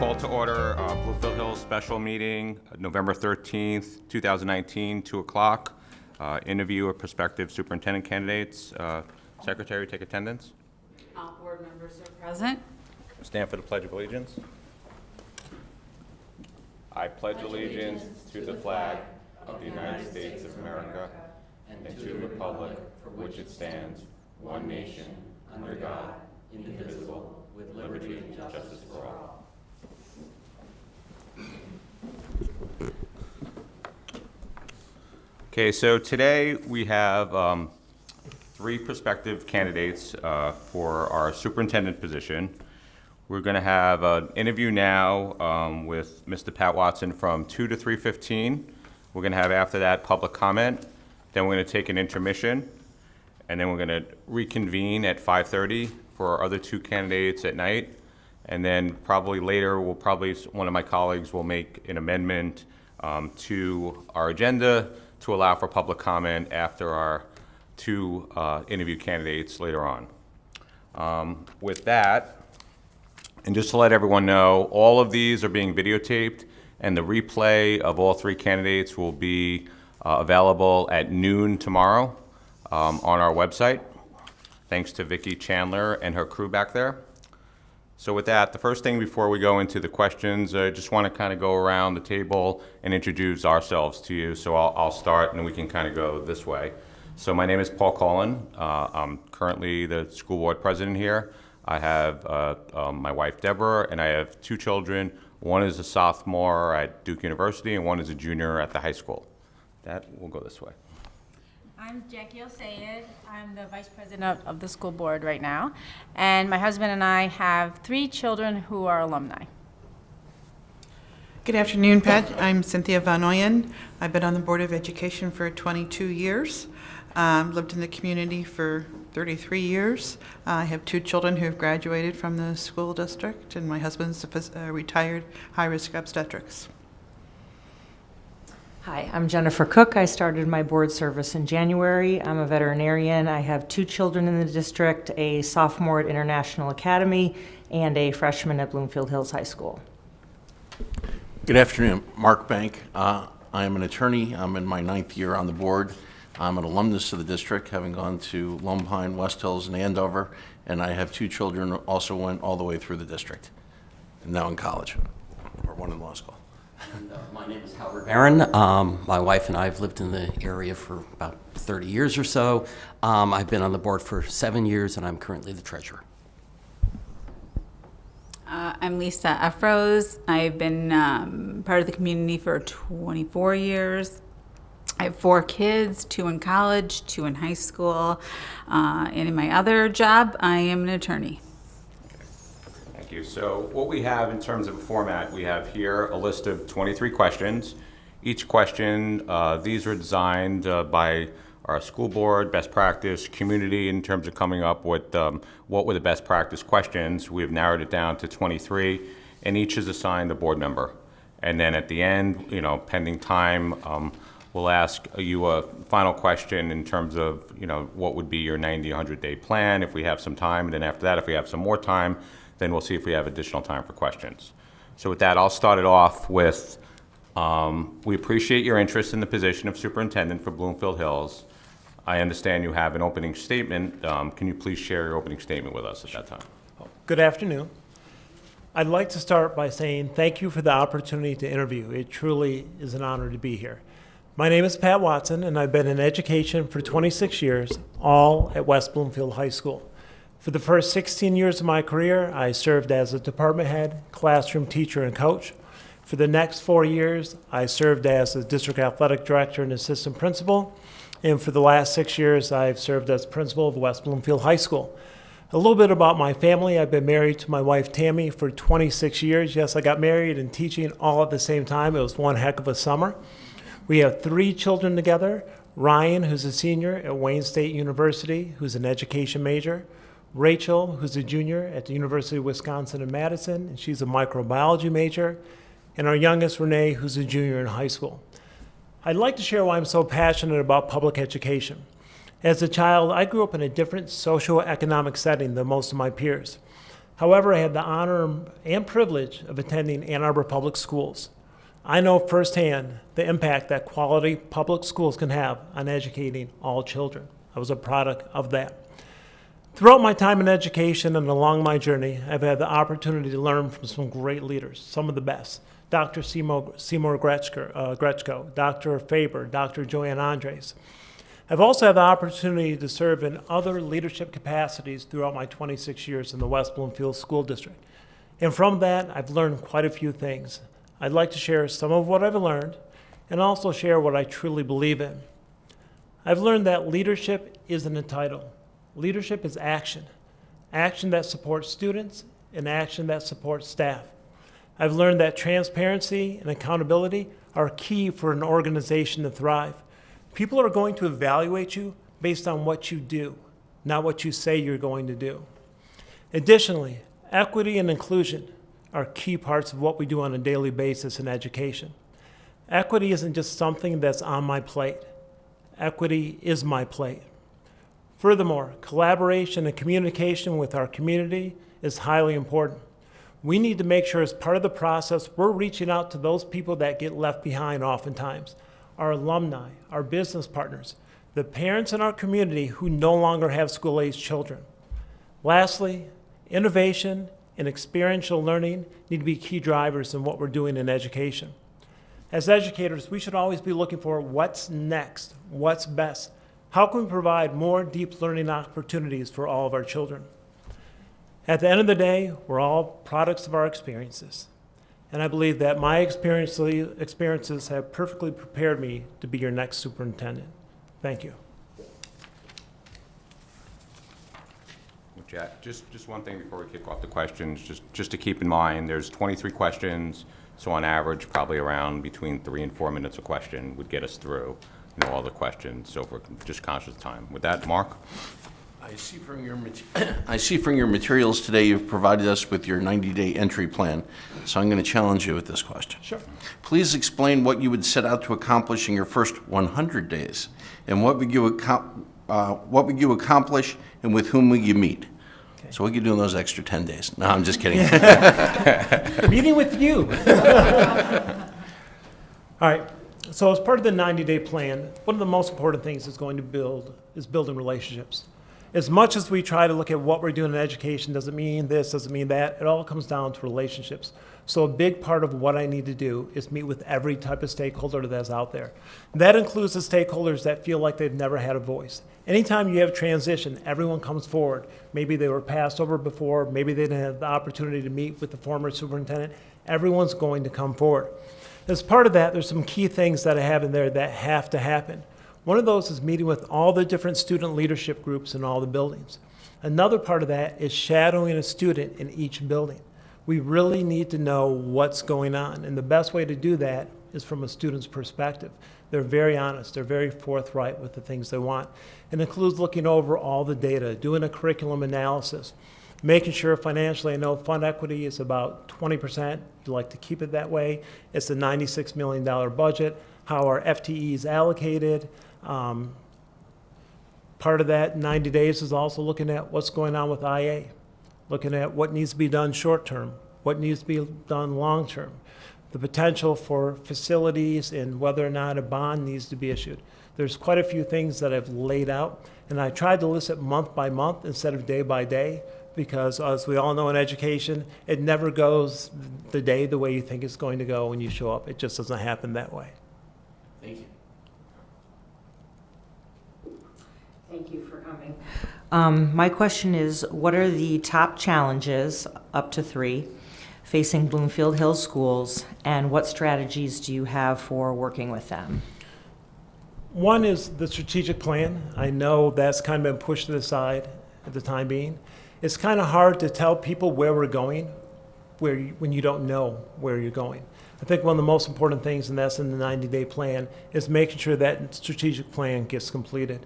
Call to order Bloomfield Hills special meeting, November 13th, 2019, 2 o'clock. Interview of prospective superintendent candidates. Secretary, take attendance. All board members are present. Stand for the Pledge of Allegiance. I pledge allegiance to the flag of the United States of America and to the republic for which it stands, one nation, under God, indivisible, with liberty and justice for all. Okay, so today we have three prospective candidates for our superintendent position. We're going to have an interview now with Mr. Pat Watson from 2 to 3:15. We're going to have after that public comment. Then we're going to take an intermission, and then we're going to reconvene at 5:30 for our other two candidates at night. And then probably later, one of my colleagues will make an amendment to our agenda to allow for public comment after our two interview candidates later on. With that, and just to let everyone know, all of these are being videotaped, and the replay of all three candidates will be available at noon tomorrow on our website. Thanks to Vicki Chandler and her crew back there. So with that, the first thing before we go into the questions, I just want to kind of go around the table and introduce ourselves to you. So I'll start, and then we can kind of go this way. So my name is Paul Cullen. I'm currently the school board president here. I have my wife, Deborah, and I have two children. One is a sophomore at Duke University, and one is a junior at the high school. That will go this way. I'm Jackie El-Sayed. I'm the vice president of the school board right now. And my husband and I have three children who are alumni. Good afternoon, Pat. I'm Cynthia Van Oyen. I've been on the Board of Education for 22 years. Lived in the community for 33 years. I have two children who have graduated from the school district, and my husband's a retired high-risk obstetrics. Hi, I'm Jennifer Cook. I started my board service in January. I'm a veterinarian. I have two children in the district, a sophomore at International Academy and a freshman at Bloomfield Hills High School. Good afternoon, Mark Bank. I am an attorney. I'm in my 9th year on the board. I'm an alumnus of the district, having gone to Lone Pine, West Hills, and Andover, and I have two children who also went all the way through the district, and now in college, or one in law school. And, my name is Howard Barron. My wife and I have lived in the area for about 30 years or so. I've been on the board for 7 years, and I'm currently the treasurer. I'm Lisa Efros. I've been part of the community for 24 years. I have 4 kids, 2 in college, 2 in high school, and in my other job, I am an attorney. Thank you. So what we have in terms of a format, we have here a list of 23 questions. Each question, these are designed by our school board, best practice, community in terms of coming up with what were the best practice questions. We have narrowed it down to 23, and each is assigned a board member. And then at the end, pending time, we'll ask you a final question in terms of, what would be your 90, 100-day plan if we have some time. And then after that, if we have some more time, then we'll see if we have additional time for questions. So with that, I'll start it off with, we appreciate your interest in the position of superintendent for Bloomfield Hills. I understand you have an opening statement. Can you please share your opening statement with us at that time? Good afternoon. I'd like to start by saying thank you for the opportunity to interview. It truly is an honor to be here. My name is Pat Watson, and I've been in education for 26 years, all at West Bloomfield High School. For the first 16 years of my career, I served as a department head, classroom teacher, and coach. For the next 4 years, I served as a district athletic director and assistant principal. And for the last 6 years, I've served as principal of West Bloomfield High School. A little bit about my family. I've been married to my wife, Tammy, for 26 years. Yes, I got married and teaching all at the same time. It was one heck of a summer. We have 3 children together. Ryan, who's a senior at Wayne State University, who's an education major. Rachel, who's a junior at the University of Wisconsin in Madison, and she's a microbiology major. And our youngest, Renee, who's a junior in high school. I'd like to share why I'm so passionate about public education. As a child, I grew up in a different socioeconomic setting than most of my peers. However, I had the honor and privilege of attending Ann Arbor Public Schools. I know firsthand the impact that quality public schools can have on educating all children. I was a product of that. Throughout my time in education and along my journey, I've had the opportunity to learn from some great leaders, some of the best. Dr. Seymour Gretschko, Dr. Faber, Dr. Joanne Andres. I've also had the opportunity to serve in other leadership capacities throughout my 26 years in the West Bloomfield School District. And from that, I've learned quite a few things. I'd like to share some of what I've learned and also share what I truly believe in. I've learned that leadership isn't a title. Leadership is action. Action that supports students and action that supports staff. I've learned that transparency and accountability are key for an organization to thrive. People are going to evaluate you based on what you do, not what you say you're going to do. Additionally, equity and inclusion are key parts of what we do on a daily basis in education. Equity isn't just something that's on my plate. Equity is my plate. Furthermore, collaboration and communication with our community is highly important. We need to make sure as part of the process, we're reaching out to those people that get left behind oftentimes, our alumni, our business partners, the parents in our community who no longer have school-aged children. Lastly, innovation and experiential learning need to be key drivers in what we're doing in education. As educators, we should always be looking for what's next, what's best. How can we provide more deep learning opportunities for all of our children? At the end of the day, we're all products of our experiences. And I believe that my experiences have perfectly prepared me to be your next superintendent. Thank you. Jack, just one thing before we kick off the questions, just to keep in mind, there's 23 questions, so on average, probably around between 3 and 4 minutes a question would get us through, all the questions, so if we're just conscious of time. With that, Mark? I see from your materials today you've provided us with your 90-day entry plan, so I'm going to challenge you with this question. Sure. Please explain what you would set out to accomplish in your first 100 days, and what would you accomplish, and with whom would you meet? Okay. So what you do in those extra 10 days? No, I'm just kidding. Meeting with you. All right. So as part of the 90-day plan, one of the most important things is building relationships. As much as we try to look at what we're doing in education, doesn't mean this, doesn't mean that, it all comes down to relationships. So a big part of what I need to do is meet with every type of stakeholder that's out there. That includes the stakeholders that feel like they've never had a voice. Anytime you have transition, everyone comes forward. Maybe they were passed over before, maybe they didn't have the opportunity to meet with the former superintendent. Everyone's going to come forward. As part of that, there's some key things that I have in there that have to happen. One of those is meeting with all the different student leadership groups in all the buildings. Another part of that is shadowing a student in each building. We really need to know what's going on, and the best way to do that is from a student's perspective. They're very honest, they're very forthright with the things they want. It includes looking over all the data, doing a curriculum analysis, making sure financially, I know fund equity is about 20%. You'd like to keep it that way. It's a $96 million budget, how our FTE is allocated. Part of that 90 days is also looking at what's going on with IA, looking at what needs to be done short term, what needs to be done long term, the potential for facilities and whether or not a bond needs to be issued. There's quite a few things that I've laid out, and I tried to list it month by month instead of day by day, because as we all know in education, it never goes the day the way you think it's going to go when you show up. It just doesn't happen that way. Thank you. Thank you for coming. My question is, what are the top challenges, up to 3, facing Bloomfield Hills schools, and what strategies do you have for working with them? One is the strategic plan. I know that's kind of been pushed to the side at the time being. It's kind of hard to tell people where we're going when you don't know where you're going. I think one of the most important things, and that's in the 90-day plan, is making sure that strategic plan gets completed.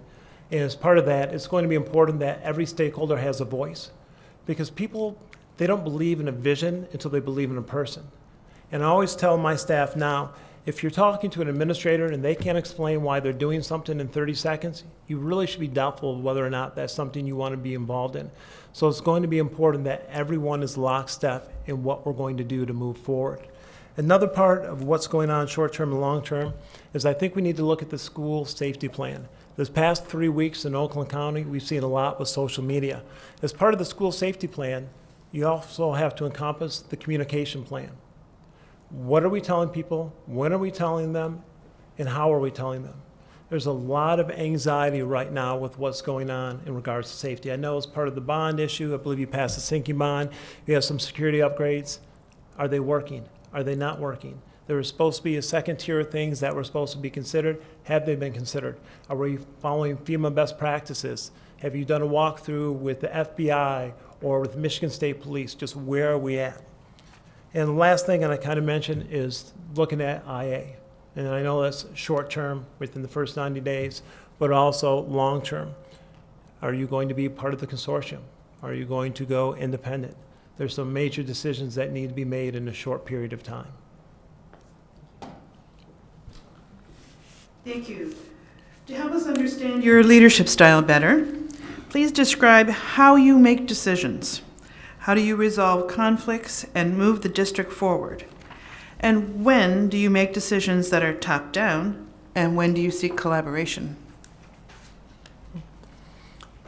And as part of that, it's going to be important that every stakeholder has a voice, because people, they don't believe in a vision until they believe in a person. And I always tell my staff now, If you're talking to an administrator and they can't explain why they're doing something in 30 seconds, you really should be doubtful of whether or not that's something you want to be involved in. So it's going to be important that everyone is lockstep in what we're going to do to move forward. Another part of what's going on short-term and long-term is I think we need to look at the school safety plan. This past 3 weeks in Oakland County, we've seen a lot with social media. As part of the school safety plan, you also have to encompass the communication plan. What are we telling people? When are we telling them? And how are we telling them? There's a lot of anxiety right now with what's going on in regards to safety. I know as part of the bond issue, I believe you passed the sinking bond. You have some security upgrades. Are they working? Are they not working? There was supposed to be a second tier of things that were supposed to be considered. Have they been considered? Are we following FEMA best practices? Have you done a walkthrough with the FBI or with Michigan State Police? Just where are we at? And the last thing, and I kind of mentioned, is looking at IA. And I know that's short term within the first 90 days, but also long term. Are you going to be part of the consortium? Are you going to go independent? There's some major decisions that need to be made in a short period of time. Thank you. To help us understand your leadership style better, please describe how you make decisions. How do you resolve conflicts and move the district forward? And when do you make decisions that are top-down, and when do you seek collaboration?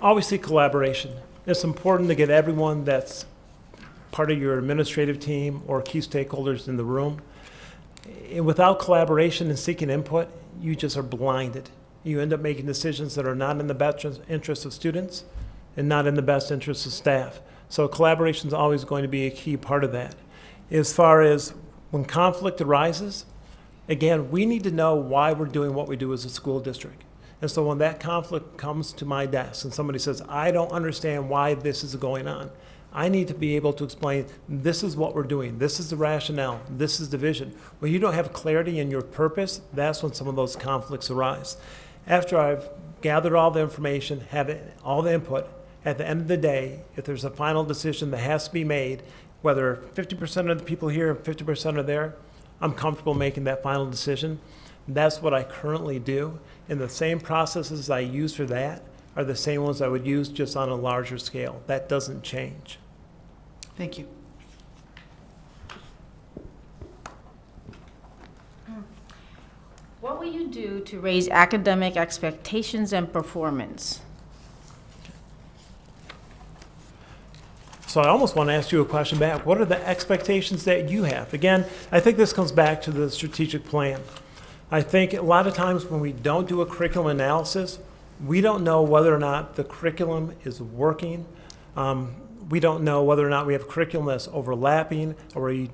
Always seek collaboration. It's important to get everyone that's part of your administrative team or key stakeholders in the room. And without collaboration and seeking input, you just are blinded. You end up making decisions that are not in the best interest of students and not in the best interest of staff. So collaboration is always going to be a key part of that. As far as when conflict arises, again, we need to know why we're doing what we do as a school district. And so when that conflict comes to my desk and somebody says, I don't understand why this is going on, I need to be able to explain, this is what we're doing, this is the rationale, this is the vision. When you don't have clarity in your purpose, that's when some of those conflicts arise. After I've gathered all the information, have all the input, at the end of the day, if there's a final decision that has to be made, whether 50% of the people here and 50% are there, I'm comfortable making that final decision. That's what I currently do. And the same processes I use for that are the same ones I would use just on a larger scale. That doesn't change. Thank you. What will you do to raise academic expectations and performance? So I almost want to ask you a question back. What are the expectations that you have? Again, I think this comes back to the strategic plan. I think a lot of times when we don't do a curriculum analysis, we don't know whether or not the curriculum is working. We don't know whether or not we have curriculum that's overlapping, or we,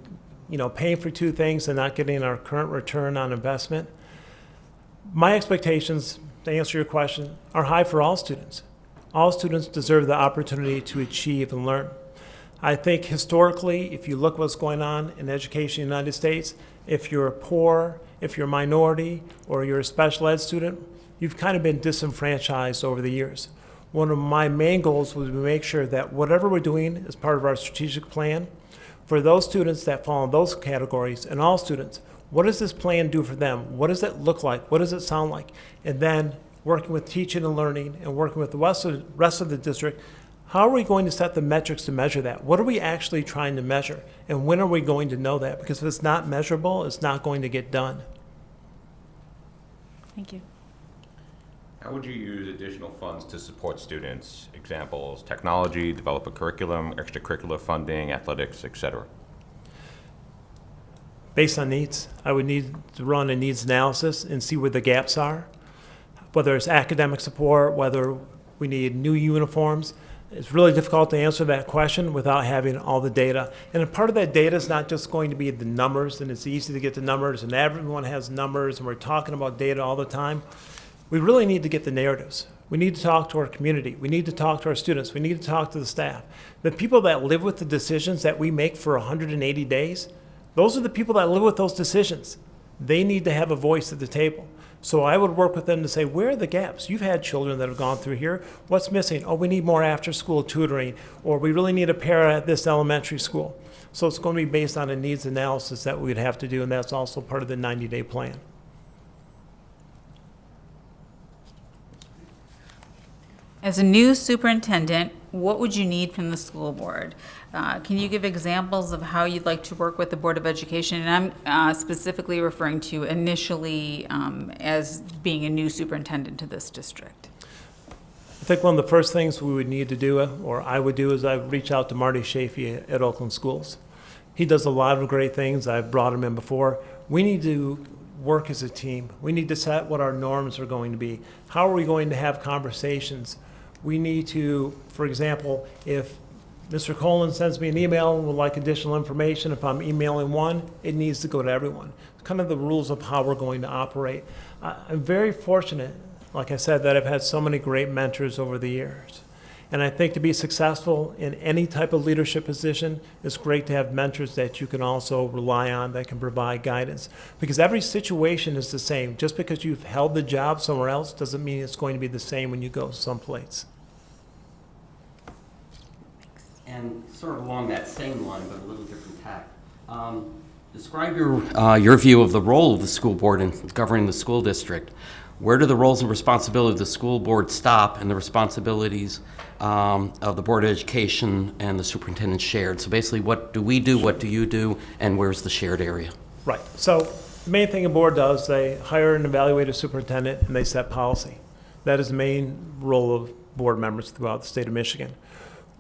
paying for two things and not getting our current return on investment. My expectations, to answer your question, are high for all students. All students deserve the opportunity to achieve and learn. I think historically, if you look what's going on in education in the United States, if you're poor, if you're a minority, or you're a special ed student, you've kind of been disenfranchised over the years. One of my main goals was to make sure that whatever we're doing as part of our strategic plan, for those students that fall in those categories, and all students, what does this plan do for them? What does it look like? What does it sound like? And then working with teaching and learning and working with the rest of the district, how are we going to set the metrics to measure that? What are we actually trying to measure? And when are we going to know that? Because if it's not measurable, it's not going to get done. Thank you. How would you use additional funds to support students? Examples, technology, develop a curriculum, extracurricular funding, athletics, etc. Based on needs, I would need to run a needs analysis and see where the gaps are, whether it's academic support, whether we need new uniforms. It's really difficult to answer that question without having all the data. And a part of that data is not just going to be the numbers, and it's easy to get the numbers, and everyone has numbers, and we're talking about data all the time. We really need to get the narratives. We need to talk to our community. We need to talk to our students. We need to talk to the staff. The people that live with the decisions that we make for 180 days, those are the people that live with those decisions. They need to have a voice at the table. So I would work with them to say, where are the gaps? You've had children that have gone through here. What's missing? Oh, we need more after-school tutoring, or we really need a para at this elementary school. So it's going to be based on a needs analysis that we'd have to do, and that's also part of the 90-day plan. As a new superintendent, what would you need from the school board? Can you give examples of how you'd like to work with the Board of Education? And I'm specifically referring to initially as being a new superintendent to this district. I think one of the first things we would need to do, or I would do, is I would reach out to Marty Chafee at Oakland Schools. He does a lot of great things. I've brought him in before. We need to work as a team. We need to set what our norms are going to be. How are we going to have conversations? We need to, for example, if Mr. Colin sends me an email and would like additional information, if I'm emailing one, it needs to go to everyone. It's kind of the rules of how we're going to operate. I'm very fortunate, like I said, that I've had so many great mentors over the years. And I think to be successful in any type of leadership position, it's great to have mentors that you can also rely on that can provide guidance. Because every situation is the same. Just because you've held the job somewhere else doesn't mean it's going to be the same when you go someplace. And sort of along that same line, but a little different tack, describe your view of the role of the school board in governing the school district. Where do the roles and responsibilities of the school board stop and the responsibilities of the Board of Education and the superintendent shared? So basically, what do we do, what do you do, and where's the shared area? Right. So the main thing a board does, they hire and evaluate a superintendent and they set policy. That is the main role of board members throughout the state of Michigan.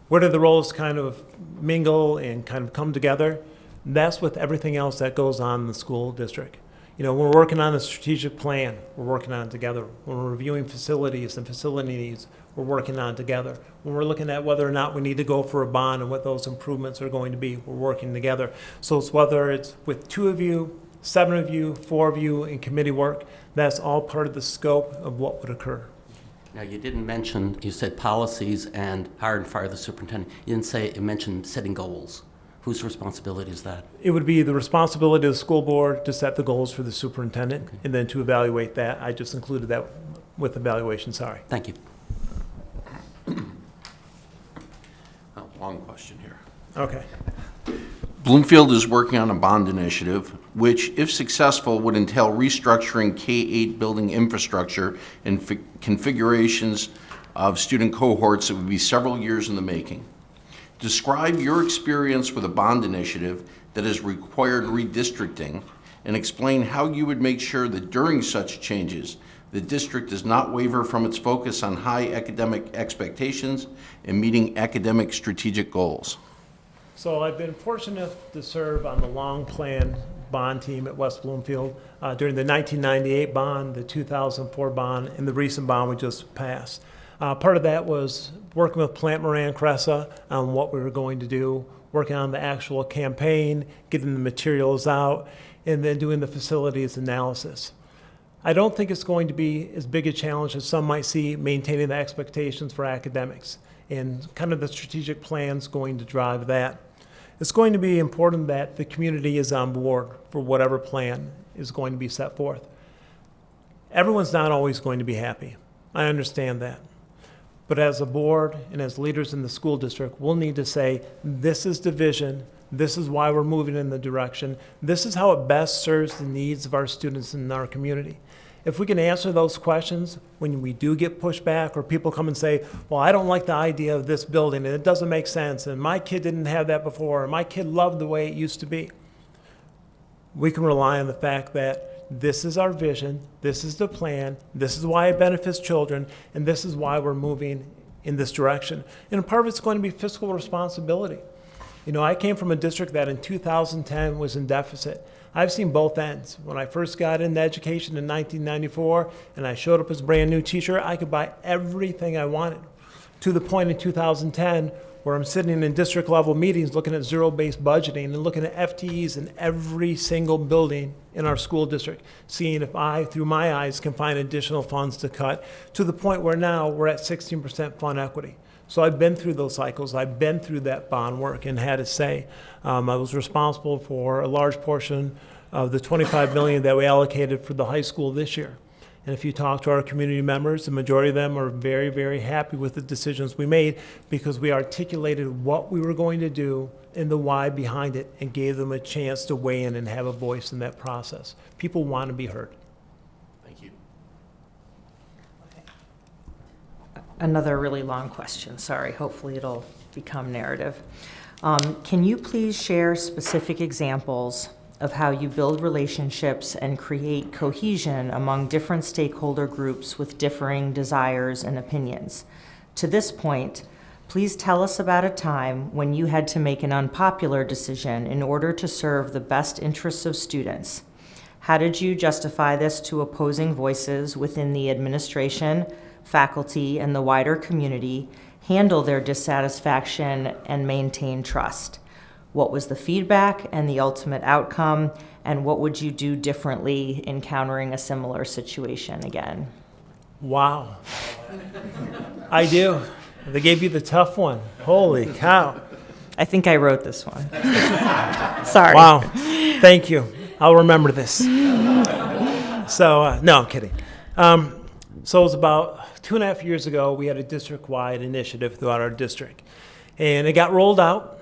Where do the roles kind of mingle and kind of come together? That's with everything else that goes on in the school district. You know, when we're working on a strategic plan, we're working on it together. When we're reviewing facilities and facility needs, we're working on it together. When we're looking at whether or not we need to go for a bond and what those improvements are going to be, we're working together. So it's whether it's with 2 of you, 7 of you, 4 of you in committee work, that's all part of the scope of what would occur. Now, you didn't mention, you said policies and hire and fire the superintendent. You didn't mention setting goals. Whose responsibility is that? It would be the responsibility of the school board to set the goals for the superintendent and then to evaluate that. I just included that with evaluation, sorry. Thank you. Long question here. Okay. Bloomfield is working on a bond initiative, which, if successful, would entail restructuring K-8 building infrastructure and configurations of student cohorts that would be several years in the making. Describe your experience with a bond initiative that has required redistricting, and explain how you would make sure that during such changes, the district does not waver from its focus on high academic expectations and meeting academic strategic goals. So I've been fortunate to serve on the long plan bond team at West Bloomfield during the 1998 bond, the 2004 bond, and the recent bond we just passed. Part of that was working with Plant Moran Cressa on what we were going to do, working on the actual campaign, getting the materials out, and then doing the facilities analysis. I don't think it's going to be as big a challenge as some might see maintaining the expectations for academics, and kind of the strategic plan's going to drive that. It's going to be important that the community is on board for whatever plan is going to be set forth. Everyone's not always going to be happy. I understand that. But as a board and as leaders in the school district, we'll need to say, this is the vision, this is why we're moving in the direction, this is how it best serves the needs of our students in our community. If we can answer those questions when we do get pushback or people come and say, well, I don't like the idea of this building and it doesn't make sense and my kid didn't have that before or my kid loved the way it used to be, we can rely on the fact that this is our vision, this is the plan, this is why it benefits children, and this is why we're moving in this direction. And part of it's going to be fiscal responsibility. You know, I came from a district that in 2010 was in deficit. I've seen both ends. When I first got into education in 1994 and I showed up as a brand new teacher, I could buy everything I wanted. To the point in 2010 where I'm sitting in district level meetings looking at zero-based budgeting and looking at FTEs in every single building in our school district, seeing if I, through my eyes, can find additional funds to cut, to the point where now we're at 16% fund equity. So I've been through those cycles. I've been through that bond work and had to say, I was responsible for a large portion of the $25 million that we allocated for the high school this year. And if you talk to our community members, the majority of them are very, very happy with the decisions we made because we articulated what we were going to do and the why behind it and gave them a chance to weigh in and have a voice in that process. People want to be heard. Thank you. Another really long question, sorry. Hopefully it'll become narrative. Can you please share specific examples of how you build relationships and create cohesion among different stakeholder groups with differing desires and opinions? To this point, please tell us about a time when you had to make an unpopular decision in order to serve the best interests of students. How did you justify this to opposing voices within the administration, faculty, and the wider community, handle their dissatisfaction, and maintain trust? What was the feedback and the ultimate outcome, and what would you do differently encountering a similar situation again? Wow. I do. They gave you the tough one. Holy cow. I think I wrote this one. Sorry. Wow. Thank you. I'll remember this. So, no, I'm kidding. So it was about 2.5 years ago, we had a district-wide initiative throughout our district. And it got rolled out,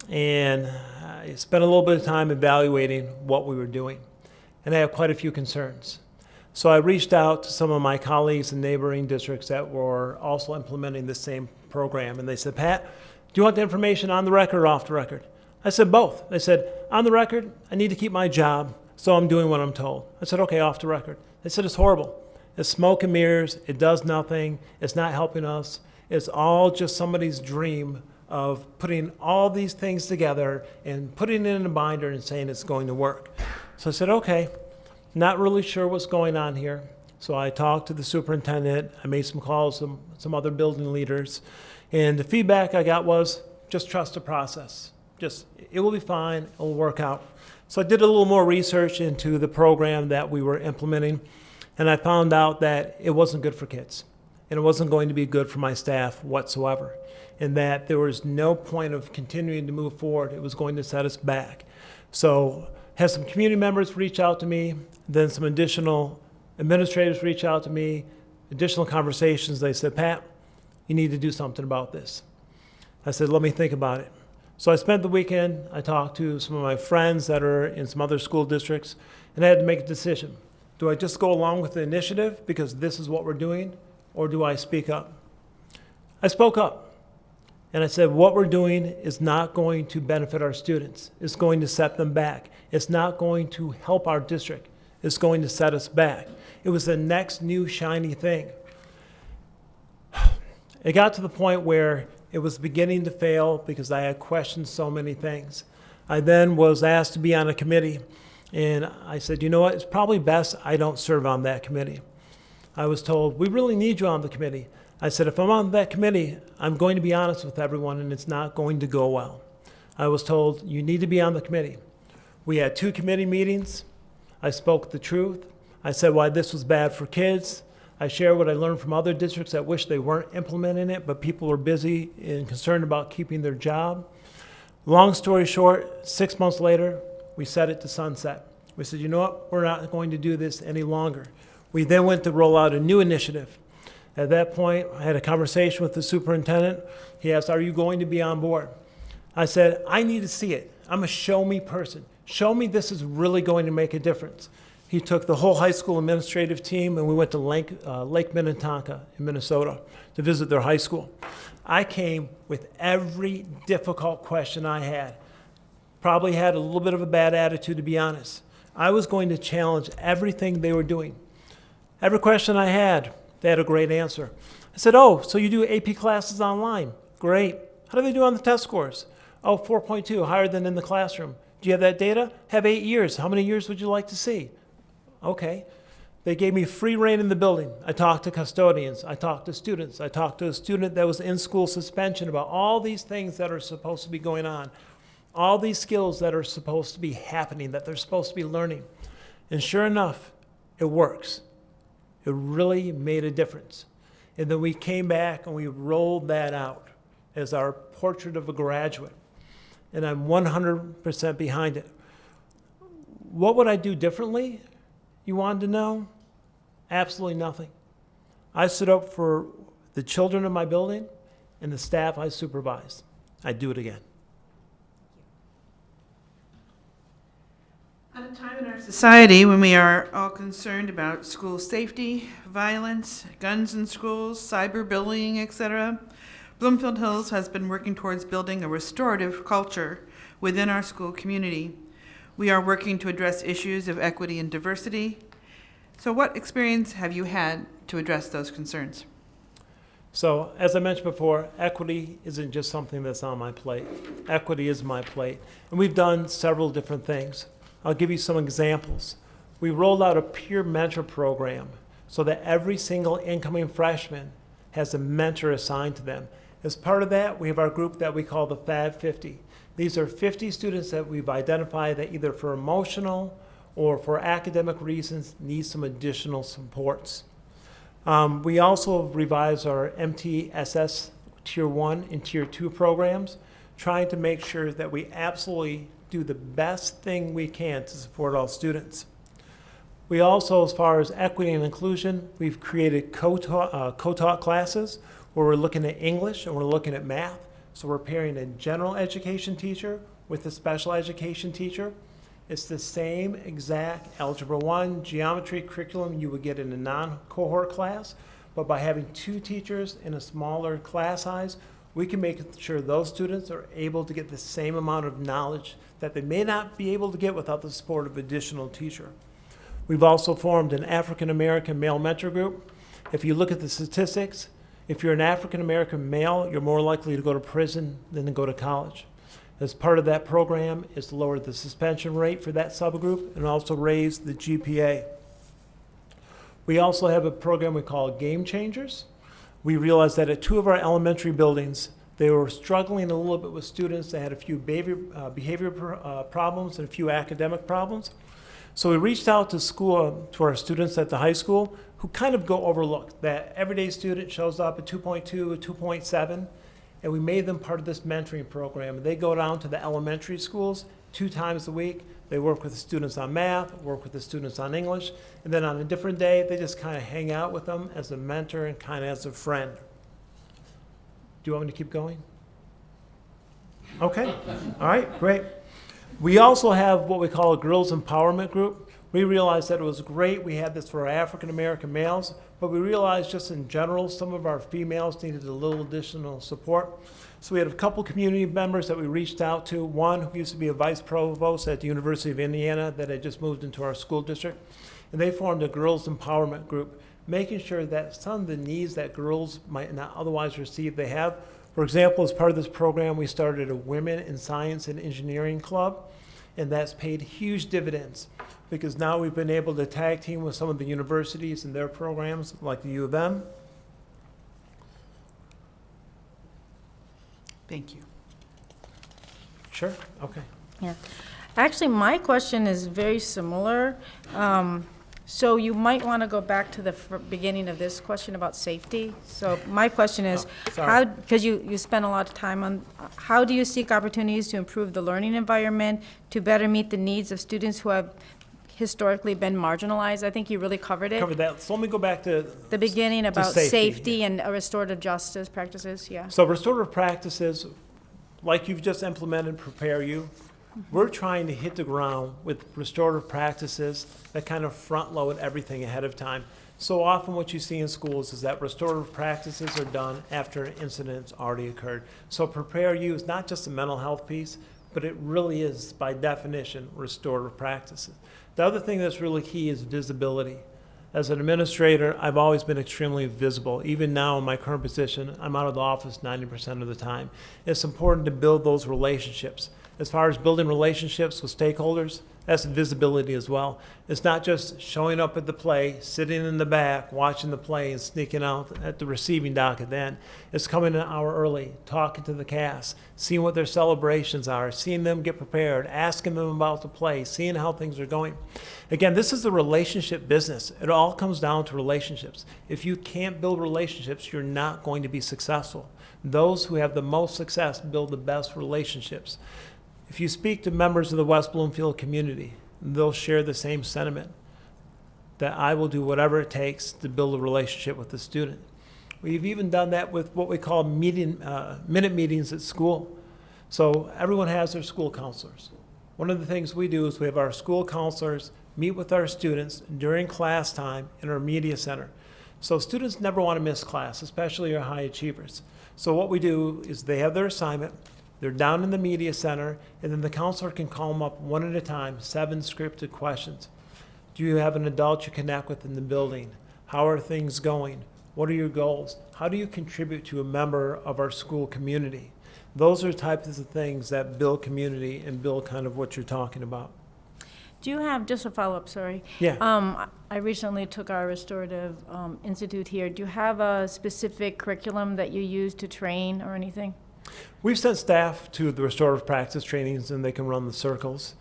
and I spent a little bit of time evaluating what we were doing. And I have quite a few concerns. So I reached out to some of my colleagues in neighboring districts that were also implementing the same program. And they said, Pat, do you want the information on the record or off the record? I said, both. They said, on the record, I need to keep my job, so I'm doing what I'm told. I said, okay, off the record. They said, it's horrible. It's smoke and mirrors. It does nothing. It's not helping us. It's all just somebody's dream of putting all these things together and putting it in a binder and saying it's going to work. So I said, okay, not really sure what's going on here. So I talked to the superintendent. I made some calls to some other building leaders. And the feedback I got was, just trust the process. Just, it will be fine. It'll work out. So I did a little more research into the program that we were implementing. And I found out that it wasn't good for kids. And it wasn't going to be good for my staff whatsoever. And that there was no point of continuing to move forward. It was going to set us back. So had some community members reach out to me, then some additional administrators reach out to me, additional conversations. They said, Pat, you need to do something about this. I said, let me think about it. So I spent the weekend. I talked to some of my friends that are in some other school districts, and I had to make a decision. Do I just go along with the initiative because this is what we're doing, or do I speak up? I spoke up, and I said, what we're doing is not going to benefit our students. It's going to set them back. It's not going to help our district. It's going to set us back. It was the next new shiny thing. It got to the point where it was beginning to fail because I had questioned so many things. I then was asked to be on a committee. And I said, you know what, it's probably best I don't serve on that committee. I was told, we really need you on the committee. I said, if I'm on that committee, I'm going to be honest with everyone and it's not going to go well. I was told, you need to be on the committee. We had 2 committee meetings. I spoke the truth. I said why this was bad for kids. I shared what I learned from other districts that wish they weren't implementing it, but people were busy and concerned about keeping their job. Long story short, 6 months later, we set it to sunset. We said, you know what, we're not going to do this any longer. We then went to roll out a new initiative. At that point, I had a conversation with the superintendent. He asked, are you going to be on board? I said, I need to see it. I'm a show me person. Show me this is really going to make a difference. He took the whole high school administrative team and we went to Lake Minnetonka in Minnesota to visit their high school. I came with every difficult question I had. Probably had a little bit of a bad attitude, to be honest. I was going to challenge everything they were doing. Every question I had, they had a great answer. I said, oh, so you do AP classes online? Great. How do they do on the test scores? Oh, 4.2, higher than in the classroom. Do you have that data? Have 8 years. How many years would you like to see? Okay. They gave me free reign in the building. I talked to custodians. I talked to students. I talked to a student that was in school suspension about all these things that are supposed to be going on. All these skills that are supposed to be happening, that they're supposed to be learning. And sure enough, it works. It really made a difference. And then we came back and we rolled that out as our portrait of a graduate. And I'm 100% behind it. What would I do differently, you wanted to know? Absolutely nothing. I stood up for the children in my building and the staff I supervise. I'd do it again. At a time in our society when we are all concerned about school safety, violence, guns in schools, cyberbullying, etc., Bloomfield Hills has been working towards building a restorative culture within our school community. We are working to address issues of equity and diversity. So what experience have you had to address those concerns? So, as I mentioned before, equity isn't just something that's on my plate. Equity is my plate. And we've done several different things. I'll give you some examples. We rolled out a peer mentor program so that every single incoming freshman has a mentor assigned to them. As part of that, we have our group that we call the Fab 50. These are 50 students that we've identified that either for emotional or for academic reasons need some additional supports. We also revised our MTSS Tier 1 and Tier 2 programs, trying to make sure that we absolutely do the best thing we can to support all students. We also, as far as equity and inclusion, we've created co-taught classes where we're looking at English and we're looking at math. So we're pairing a general education teacher with a special education teacher. It's the same exact Algebra 1 geometry curriculum you would get in a non-cohort class, but by having two teachers in a smaller class size, we can make sure those students are able to get the same amount of knowledge that they may not be able to get without the support of additional teacher. We've also formed an African American male mentor group. If you look at the statistics, if you're an African American male, you're more likely to go to prison than to go to college. As part of that program is to lower the suspension rate for that subgroup and also raise the GPA. We also have a program we call Game Changers. We realized that at two of our elementary buildings, they were struggling a little bit with students that had a few behavior problems and a few academic problems. So we reached out to our students at the high school who kind of go overlooked. That everyday student shows up at 2.2, 2.7, and we made them part of this mentoring program. They go down to the elementary schools 2 times a week. They work with the students on math, work with the students on English, and then on a different day, they just kind of hang out with them as a mentor and kind of as a friend. Do you want me to keep going? Okay, all right, great. We also have what we call a girls empowerment group. We realized that it was great. We had this for our African American males, but we realized just in general, some of our females needed a little additional support. So we had a couple community members that we reached out to. One who used to be a vice provost at the University of Indiana that had just moved into our school district. And they formed a girls empowerment group, making sure that some of the needs that girls might not otherwise receive, they have. For example, as part of this program, we started a Women in Science and Engineering Club, and that's paid huge dividends because now we've been able to tag team with some of the universities and their programs like the U of M. Thank you. Sure, okay. Yeah. Actually, my question is very similar. So you might want to go back to the beginning of this question about safety. So my question is, sorry. because you spent a lot of time on, how do you seek opportunities to improve the learning environment to better meet the needs of students who have historically been marginalized? I think you really covered it. Covered that. So let me go back to The beginning about safety, safety and restorative justice practices, yeah. So restorative practices, like you've just implemented, Prepare You, we're trying to hit the ground with restorative practices that kind of front load everything ahead of time. So often what you see in schools is that restorative practices are done after an incident's already occurred. So Prepare You is not just a mental health piece, but it really is, by definition, restorative practices. The other thing that's really key is visibility. As an administrator, I've always been extremely visible. Even now in my current position, I'm out of the office 90% of the time. It's important to build those relationships. As far as building relationships with stakeholders, that's visibility as well. It's not just showing up at the play, sitting in the back, watching the play, and sneaking out at the receiving dock at the end. It's coming an hour early, talking to the cast, seeing what their celebrations are, seeing them get prepared, asking them about the play, seeing how things are going. Again, this is a relationship business. It all comes down to relationships. If you can't build relationships, you're not going to be successful. Those who have the most success build the best relationships. If you speak to members of the West Bloomfield community, they'll share the same sentiment. that I will do whatever it takes to build a relationship with the student. We've even done that with what we call minute meetings at school. So everyone has their school counselors. One of the things we do is we have our school counselors meet with our students during class time in our media center. So students never want to miss class, especially our high achievers. So what we do is they have their assignment, they're down in the media center, and then the counselor can call them up one at a time, 7 scripted questions. Do you have an adult you connect with in the building? How are things going? What are your goals? How do you contribute to a member of our school community? Those are types of things that build community and build kind of what you're talking about. Do you have, just a follow-up, sorry. Yeah. I recently took our Restorative Institute here. Do you have a specific curriculum that you use to train or anything? We've sent staff to the restorative practice trainings and they can run the circles.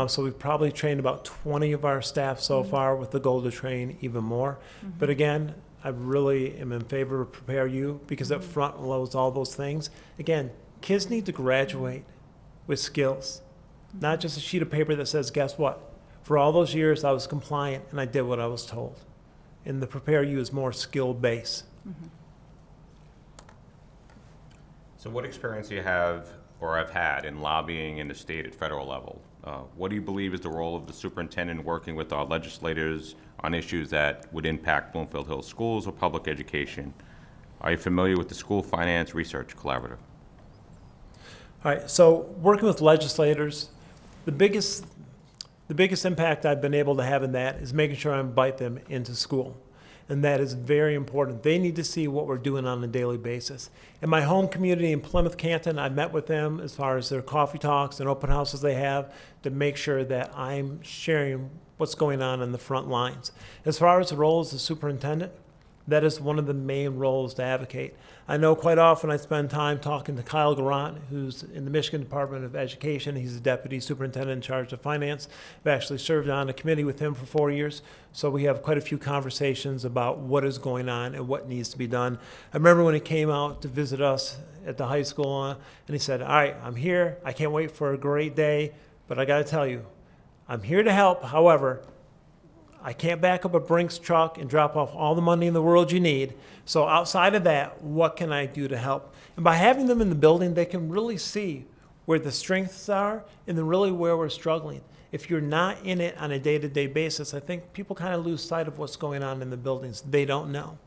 So we've probably trained about 20 of our staff so far with the goal to train even more. But again, I really am in favor of Prepare You because it front loads all those things. Again, kids need to graduate with skills, not just a sheet of paper that says, guess what? For all those years I was compliant and I did what I was told. And the Prepare You is more skill-based. So what experience do you have or have had in lobbying in the state at federal level? What do you believe is the role of the superintendent working with our legislators on issues that would impact Bloomfield Hills schools or public education? Are you familiar with the School Finance Research Collaborative? All right, so working with legislators, the biggest impact I've been able to have in that is making sure I invite them into school. And that is very important. They need to see what we're doing on a daily basis. In my home community in Plymouth Canton, I met with them as far as their coffee talks and open houses they have to make sure that I'm sharing what's going on in the front lines. As far as the role as the superintendent, that is one of the main roles to advocate. I know quite often I spend time talking to Kyle Garant, who's in the Michigan Department of Education. He's the deputy superintendent in charge of finance. I've actually served on a committee with him for 4 years, so we have quite a few conversations about what is going on and what needs to be done. I remember when he came out to visit us at the high school, and he said, all right, I'm here. I can't wait for a great day, but I got to tell you, I'm here to help. However, I can't back up a Brinks truck and drop off all the money in the world you need. So outside of that, what can I do to help? And by having them in the building, they can really see where the strengths are and then really where we're struggling. If you're not in it on a day-to-day basis, I think people kind of lose sight of what's going on in the buildings. They don't know.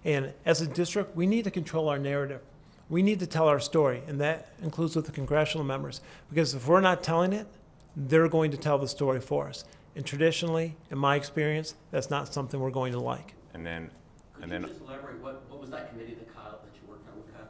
And as a district, we need to control our narrative. We need to tell our story, and that includes with the congressional members. Because if we're not telling it, they're going to tell the story for us. And traditionally, in my experience, that's not something we're going to like. And then Could you just elaborate, what was that committee that you worked on with Kyle?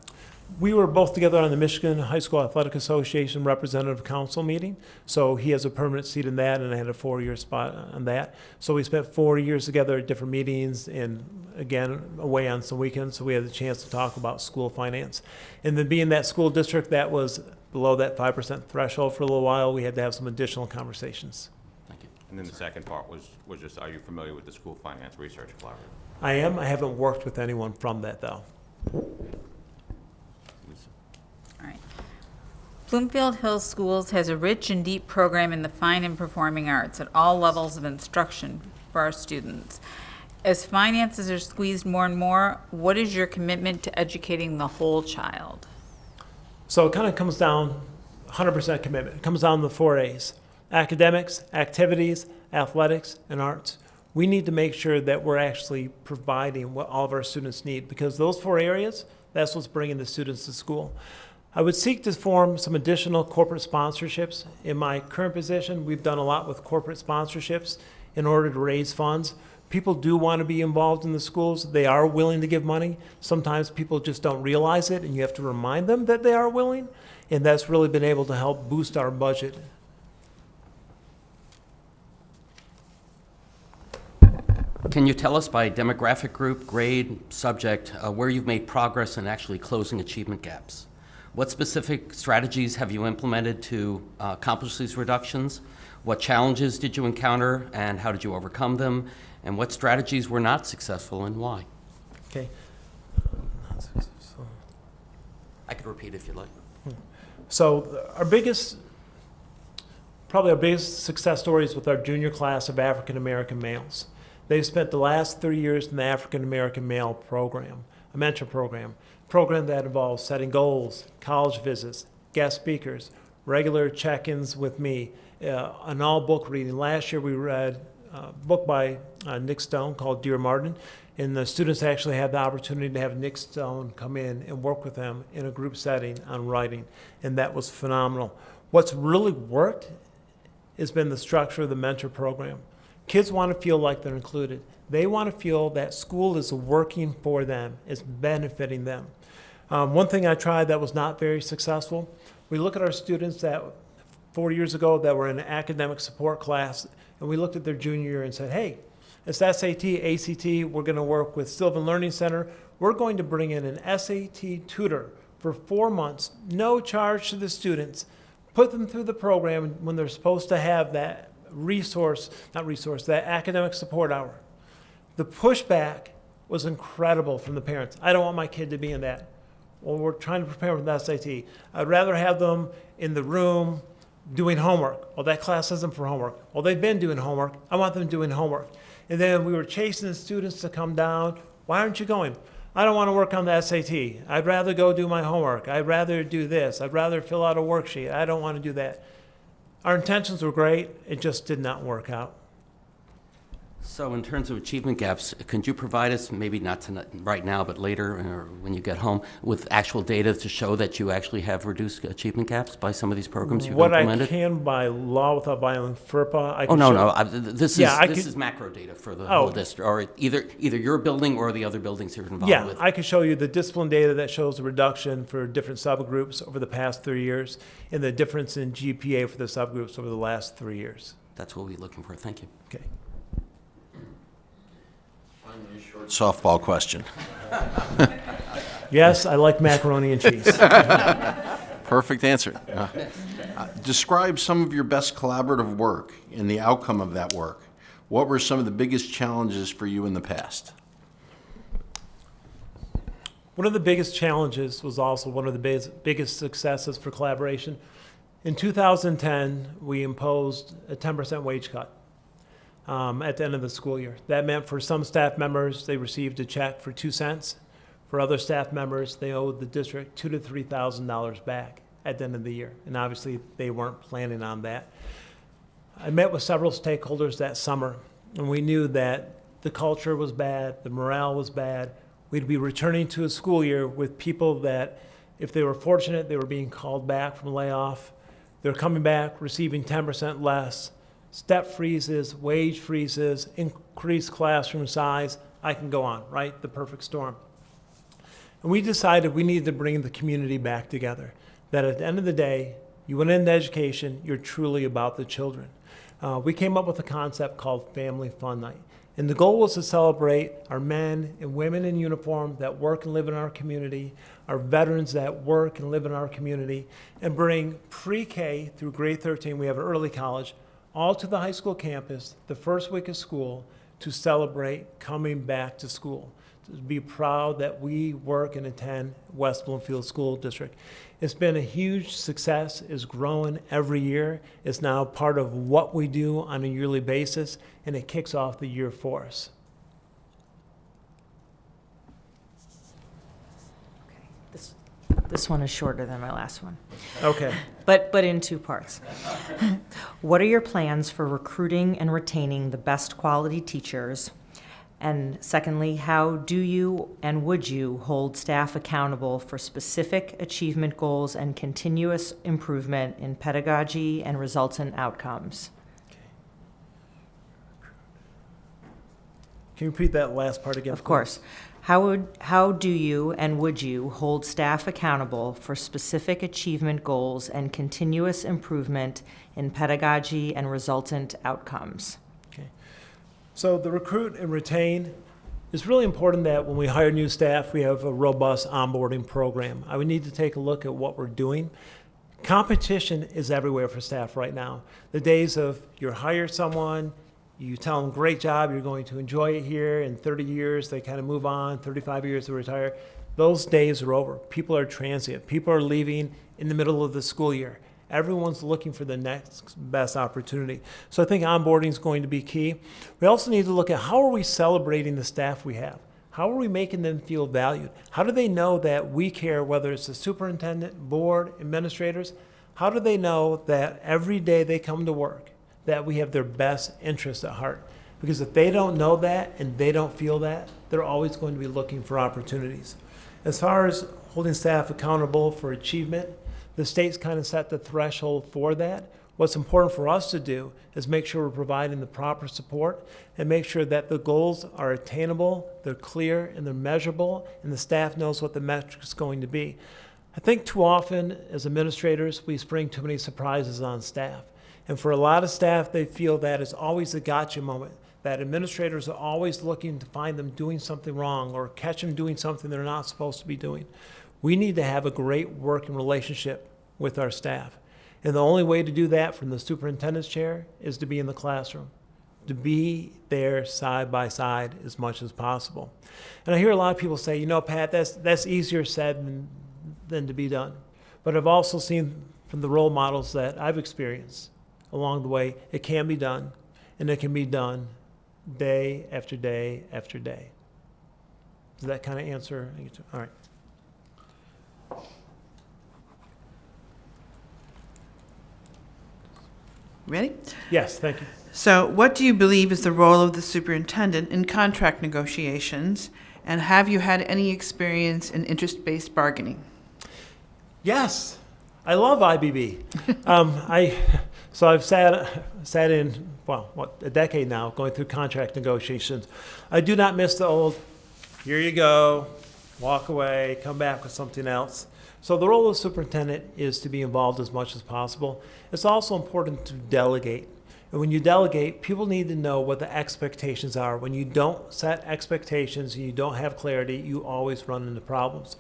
We were both together on the Michigan High School Athletic Association Representative Council meeting. So he has a permanent seat in that, and I had a 4-year spot on that. So we spent 4 years together at different meetings and, again, away on some weekends. So we had the chance to talk about school finance. And then being that school district that was below that 5% threshold for a little while, we had to have some additional conversations. Thank you. And then the second part was just, are you familiar with the School Finance Research Collaborative? I am. I haven't worked with anyone from that, though. All right. Bloomfield Hills Schools has a rich and deep program in the fine and performing arts at all levels of instruction for our students. As finances are squeezed more and more, what is your commitment to educating the whole child? So it kind of comes down 100% commitment. It comes down to the 4 A's: academics, activities, athletics, and arts. We need to make sure that we're actually providing what all of our students need, because those 4 areas, that's what's bringing the students to school. I would seek to form some additional corporate sponsorships. In my current position, we've done a lot with corporate sponsorships in order to raise funds. People do want to be involved in the schools. They are willing to give money. Sometimes people just don't realize it, and you have to remind them that they are willing, and that's really been able to help boost our budget. Can you tell us by demographic group, grade, subject, where you've made progress in actually closing achievement gaps? What specific strategies have you implemented to accomplish these reductions? What challenges did you encounter and how did you overcome them? And what strategies were not successful and why? Okay. I could repeat if you'd like. So probably our biggest success story is with our junior class of African American males. They've spent the last 3 years in the African American male program, a mentor program that involves setting goals, college visits, guest speakers, regular check-ins with me, an all-book reading. Last year we read a book by Nick Stone called Dear Martin, and the students actually had the opportunity to have Nick Stone come in and work with them in a group setting on writing, and that was phenomenal. What's really worked has been the structure of the mentor program. Kids want to feel like they're included. They want to feel that school is working for them, is benefiting them. One thing I tried that was not very successful, we look at our students that 4 years ago that were in an academic support class, and we looked at their junior year and said, hey, it's SAT, ACT, we're going to work with Sylvan Learning Center. We're going to bring in an SAT tutor for 4 months, no charge to the students, put them through the program when they're supposed to have that that academic support hour. The pushback was incredible from the parents. I don't want my kid to be in that. Well, we're trying to prepare for the SAT. I'd rather have them in the room doing homework. Well, that class isn't for homework. Well, they've been doing homework. I want them doing homework. And then we were chasing the students to come down. Why aren't you going? I don't want to work on the SAT. I'd rather go do my homework. I'd rather do this. I'd rather fill out a worksheet. I don't want to do that. Our intentions were great. It just did not work out. So in terms of achievement gaps, could you provide us, maybe not tonight, right now, but later or when you get home, with actual data to show that you actually have reduced achievement gaps by some of these programs you've implemented? What I can by law without violating FERPA, I Oh, can no, show- no, this is macro data for the Oh. whole district, or either your building or the other buildings you're involved Yeah, with. I can show you the discipline data that shows the reduction for different subgroups over the past 3 years and the difference in GPA for the subgroups over the last 3 years. That's what we're looking for. Thank you. Okay. Softball question. Yes, I like macaroni and cheese. Perfect answer. Describe some of your best collaborative work and the outcome of that work. What were some of the biggest challenges for you in the past? One of the biggest challenges was also one of the biggest successes for collaboration. In 2010, we imposed a 10% wage cut at the end of the school year. That meant for some staff members, they received a check for 2 cents. For other staff members, they owed the district $2,000 to $3,000 back at the end of the year. And obviously, they weren't planning on that. I met with several stakeholders that summer, and we knew that the culture was bad, the morale was bad. We'd be returning to a school year with people that, if they were fortunate, they were being called back from layoff. They're coming back, receiving 10% less, step freezes, wage freezes, increased classroom size. I can go on, right? The perfect storm. And we decided we needed to bring the community back together. That at the end of the day, you went into education, you're truly about the children. We came up with a concept called Family Fun Night. And the goal was to celebrate our men and women in uniform that work and live in our community, our veterans that work and live in our community, and bring pre-K through grade 13, we have an early college, all to the high school campus the first week of school to celebrate coming back to school, to be proud that we work and attend West Bloomfield School District. It's been a huge success. It's growing every year. It's now part of what we do on a yearly basis, and it kicks off the year for us. This one is shorter than my last one, Okay. but in 2 parts. What are your plans for recruiting and retaining the best quality teachers? And secondly, how do you and would you hold staff accountable for specific achievement goals and continuous improvement in pedagogy and resultant outcomes? Can you repeat that last part again? Of course. How do you and would you hold staff accountable for specific achievement goals and continuous improvement in pedagogy and resultant outcomes? Okay. So the recruit and retain is really important that when we hire new staff, we have a robust onboarding program. I would need to take a look at what we're doing. Competition is everywhere for staff right now. The days of you hire someone, you tell them, great job, you're going to enjoy it here. In 30 years, they kind of move on, 35 years, they retire. Those days are over. People are transient. People are leaving in the middle of the school year. Everyone's looking for the next best opportunity. So I think onboarding is going to be key. We also need to look at how are we celebrating the staff we have? How are we making them feel valued? How do they know that we care, whether it's the superintendent, board, administrators? How do they know that every day they come to work, that we have their best interests at heart? Because if they don't know that and they don't feel that, they're always going to be looking for opportunities. As far as holding staff accountable for achievement, the state's kind of set the threshold for that. What's important for us to do is make sure we're providing the proper support and make sure that the goals are attainable, they're clear, and they're measurable, and the staff knows what the metric is going to be. I think too often, as administrators, we spring too many surprises on staff. And for a lot of staff, they feel that it's always a gotcha moment, that administrators are always looking to find them doing something wrong or catch them doing something they're not supposed to be doing. We need to have a great working relationship with our staff. And the only way to do that from the superintendent's chair is to be in the classroom, to be there side by side as much as possible. And I hear a lot of people say, you know, Pat, that's easier said than to be done. But I've also seen from the role models that I've experienced along the way, it can be done, and it can be done day after day after day. Does that kind of answer? All right. Ready? Yes, thank you. So what do you believe is the role of the superintendent in contract negotiations? And have you had any experience in interest-based bargaining? Yes, I love IBB. So I've sat in, well, a decade now, going through contract negotiations. I do not miss the old, here you go, walk away, come back with something else. So the role of the superintendent is to be involved as much as possible. It's also important to delegate. And when you delegate, people need to know what the expectations are. When you don't set expectations and you don't have clarity, you always run into problems.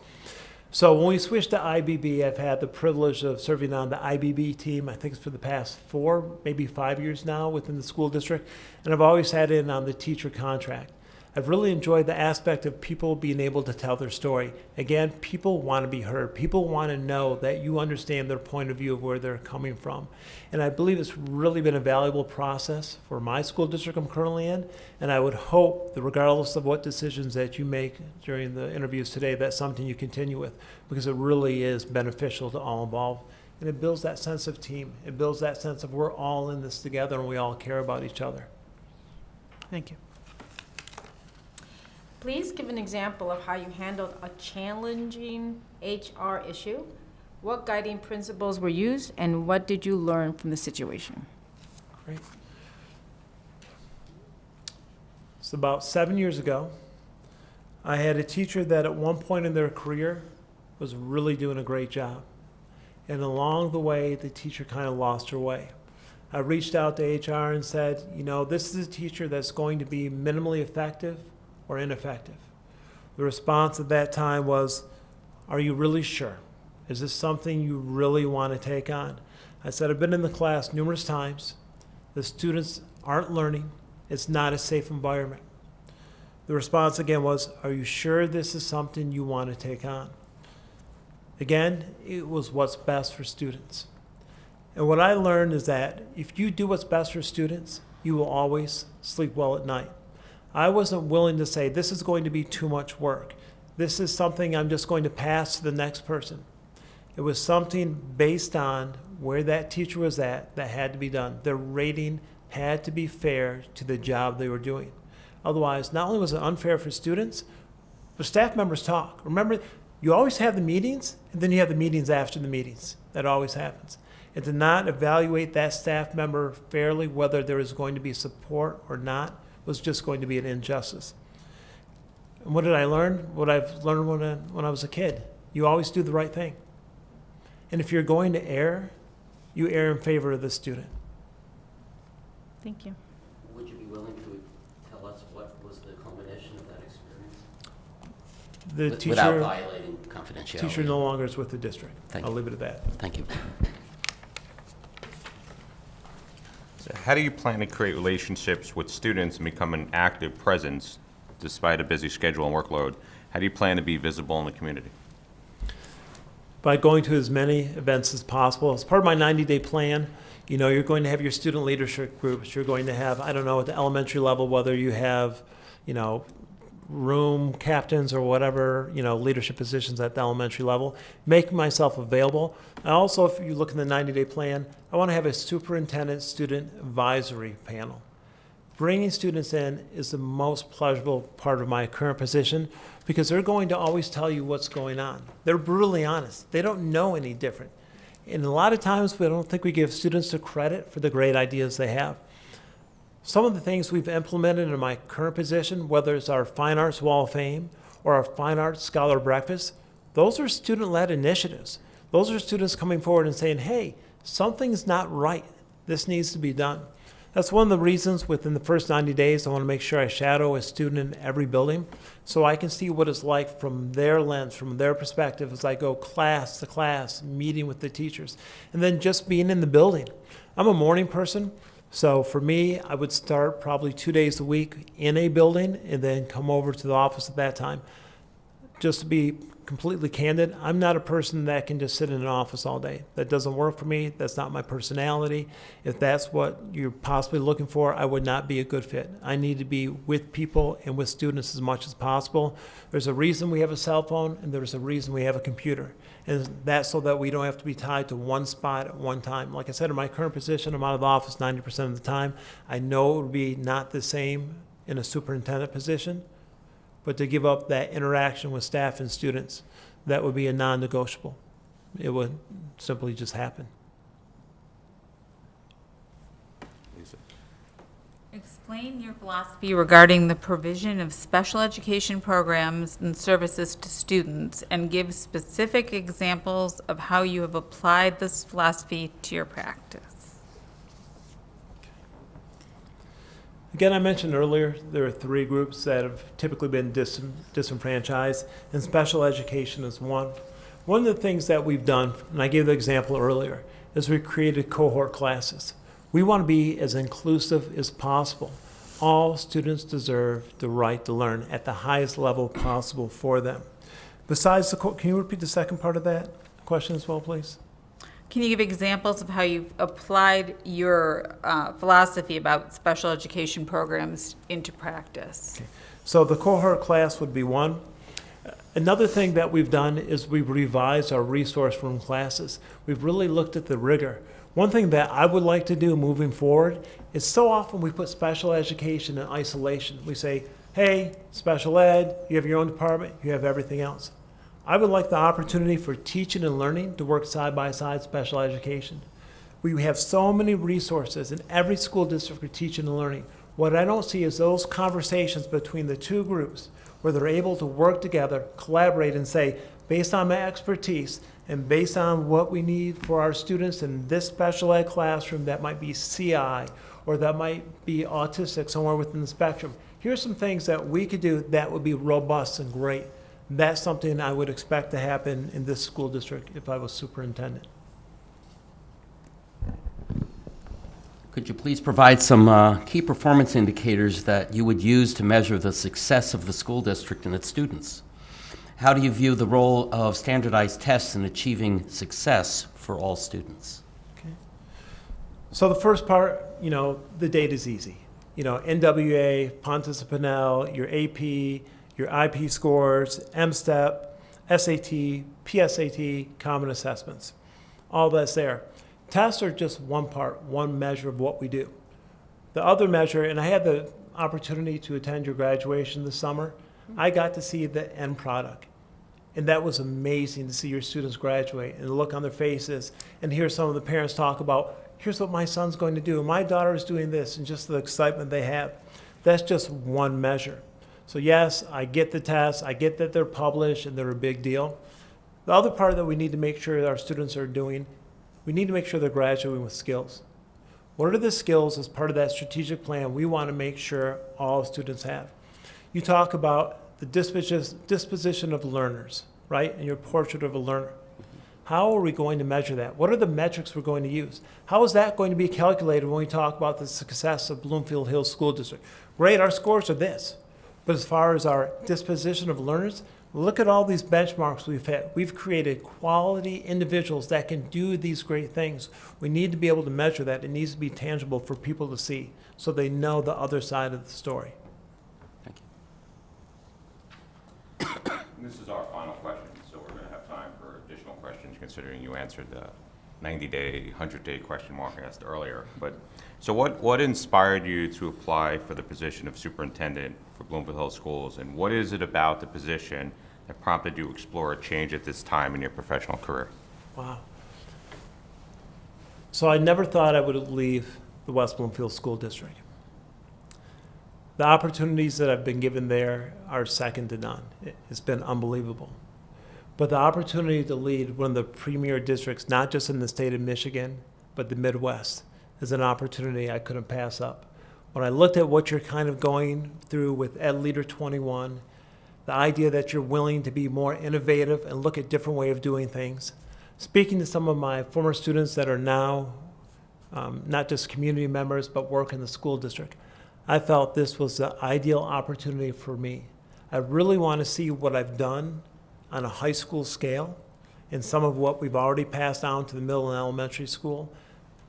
So when we switched to IBB, I've had the privilege of serving on the IBB team, I think it's for the past 4, maybe 5 years now within the school district, and I've always sat in on the teacher contract. I've really enjoyed the aspect of people being able to tell their story. Again, people want to be heard. People want to know that you understand their point of view of where they're coming from. And I believe it's really been a valuable process for my school district I'm currently in. And I would hope that regardless of what decisions that you make during the interviews today, that's something you continue with, because it really is beneficial to all involved. And it builds that sense of team. It builds that sense of we're all in this together and we all care about each other. Thank you. Please give an example of how you handled a challenging HR issue. What guiding principles were used, and what did you learn from the situation? Great. So about 7 years ago, I had a teacher that at one point in their career was really doing a great job. And along the way, the teacher kind of lost her way. I reached out to HR and said, you know, this is a teacher that's going to be minimally effective or ineffective. The response at that time was, are you really sure? Is this something you really want to take on? I said, I've been in the class numerous times. The students aren't learning. It's not a safe environment. The response again was, are you sure this is something you want to take on? Again, it was what's best for students. And what I learned is that if you do what's best for students, you will always sleep well at night. I wasn't willing to say, this is going to be too much work. This is something I'm just going to pass to the next person. It was something based on where that teacher was at that had to be done. Their rating had to be fair to the job they were doing. Otherwise, not only was it unfair for students, but staff members talk. Remember, you always have the meetings, and then you have the meetings after the meetings. That always happens. And to not evaluate that staff member fairly, whether there is going to be support or not, was just going to be an injustice. And what did I learn? What I've learned when I was a kid. You always do the right thing. And if you're going to err, you err in favor of the student. Thank you. Would you be willing to tell us what was the culmination of that experience? Without violating confidentiality. Teacher no longer is with the district. Thank I'll you. leave it at that. Thank you. So how do you plan to create relationships with students and become an active presence despite a busy schedule and workload? How do you plan to be visible in the community? by going to as many events as possible. As part of my 90-day plan, you know, you're going to have your student leadership groups. You're going to have, I don't know, at the elementary level, whether you have, you know, room captains or whatever, you know, leadership positions at the elementary level, making myself available. And also, if you look in the 90-day plan, I want to have a superintendent student advisory panel. Bringing students in is the most pleasurable part of my current position because they're going to always tell you what's going on. They're brutally honest. They don't know any different. And a lot of times we don't think we give students the credit for the great ideas they have. Some of the things we've implemented in my current position, whether it's our Fine Arts Wall of Fame or our Fine Arts Scholar Breakfast, those are student-led initiatives. Those are students coming forward and saying, hey, something's not right. This needs to be done. That's one of the reasons within the first 90 days I want to make sure I shadow a student in every building so I can see what it's like from their lens, from their perspective as I go class to class, meeting with the teachers, and then just being in the building. I'm a morning person, so for me, I would start probably 2 days a week in a building and then come over to the office at that time. Just to be completely candid, I'm not a person that can just sit in an office all day. That doesn't work for me. That's not my personality. If that's what you're possibly looking for, I would not be a good fit. I need to be with people and with students as much as possible. There's a reason we have a cell phone and there's a reason we have a computer. And that's so that we don't have to be tied to one spot at one time. Like I said, in my current position, I'm out of the office 90% of the time. I know it would be not the same in a superintendent position, but to give up that interaction with staff and students, that would be a non-negotiable. It would simply just happen. Explain your philosophy regarding the provision of special education programs and services to students and give specific examples of how you have applied this philosophy to your practice. Again, I mentioned earlier, there are 3 groups that have typically been disenfranchised, and special education is one. One of the things that we've done, and I gave the example earlier, is we created cohort classes. We want to be as inclusive as possible. All students deserve the right to learn at the highest level possible for them. Besides can you repeat the second part of that question as well, please? Can you give examples of how you've applied your philosophy about special education programs into practice? Okay. So the cohort class would be one. Another thing that we've done is we've revised our resource room classes. We've really looked at the rigor. One thing that I would like to do moving forward is so often we put special education in isolation. We say, hey, special ed, you have your own department, you have everything else. I would like the opportunity for teaching and learning to work side by side special education. We have so many resources in every school district for teaching and learning. What I don't see is those conversations between the 2 groups where they're able to work together, collaborate, and say, based on my expertise and based on what we need for our students in this special ed classroom that might be CI or that might be autistic somewhere within the spectrum, here's some things that we could do that would be robust and great. That's something I would expect to happen in this school district if I was superintendent. Could you please provide some key performance indicators that you would use to measure the success of the school district and its students? How do you view the role of standardized tests in achieving success for all students? Okay. So the first part, you know, the data's easy. You know, NWA, Pontus and Pinnell, your AP, your IP scores, MSTEP, SAT, PSAT, common assessments. All that's there. Tests are just one part, one measure of what we do. The other measure, and I had the opportunity to attend your graduation this summer, I got to see the end product. And that was amazing to see your students graduate and look on their faces and hear some of the parents talk about, here's what my son's going to do, and my daughter is doing this, and just the excitement they have. That's just one measure. So yes, I get the tests, I get that they're published and they're a big deal. The other part that we need to make sure that our students are doing, we need to make sure they're graduating with skills. What are the skills as part of that strategic plan we want to make sure all students have? You talk about the disposition of learners, right? And your portrait of a learner. How are we going to measure that? What are the metrics we're going to use? How is that going to be calculated when we talk about the success of Bloomfield Hills School District? Great, our scores are this. But as far as our disposition of learners, look at all these benchmarks we've had. We've created quality individuals that can do these great things. We need to be able to measure that. It needs to be tangible for people to see so they know the other side of the story. Thank you. This is our final question, so we're going to have time for additional questions, considering you answered the 90-day, 100-day question Mark asked earlier. But so what inspired you to apply for the position of superintendent for Bloomfield Hills Schools, and what is it about the position that prompted you to explore a change at this time in your professional career? Wow. So I never thought I would leave the West Bloomfield School District. The opportunities that I've been given there are second to none. It's been unbelievable. But the opportunity to lead one of the premier districts, not just in the state of Michigan, but the Midwest, is an opportunity I couldn't pass up. When I looked at what you're kind of going through with Ed Leader 21, the idea that you're willing to be more innovative and look at different way of doing things, speaking to some of my former students that are now not just community members, but work in the school district, I felt this was the ideal opportunity for me. I really want to see what I've done on a high school scale and some of what we've already passed down to the middle and elementary school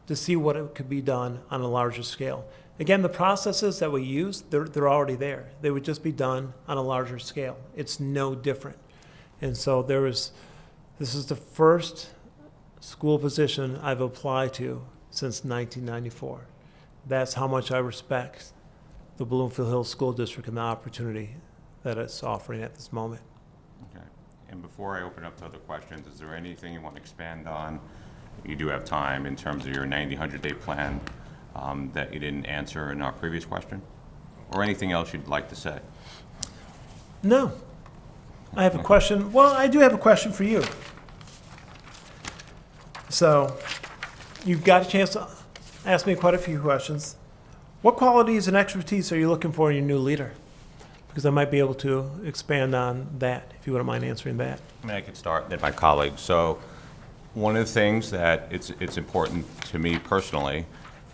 to see what it could be done on a larger scale. Again, the processes that we use, they're already there. They would just be done on a larger scale. It's no different. And so this is the first school position I've applied to since 1994. That's how much I respect the Bloomfield Hills School District and the opportunity that it's offering at this moment. Okay. And before I open up to other questions, is there anything you want to expand on? You do have time in terms of your 90, 100-day plan that you didn't answer in our previous question? Or anything else you'd like to say? No. I have a question. Well, I do have a question for you. So, you've got a chance to ask me quite a few questions. What qualities and expertise are you looking for in your new leader? Because I might be able to expand on that, if you wouldn't mind answering that. I mean, I could start, then my colleagues. So one of the things that it's important to me personally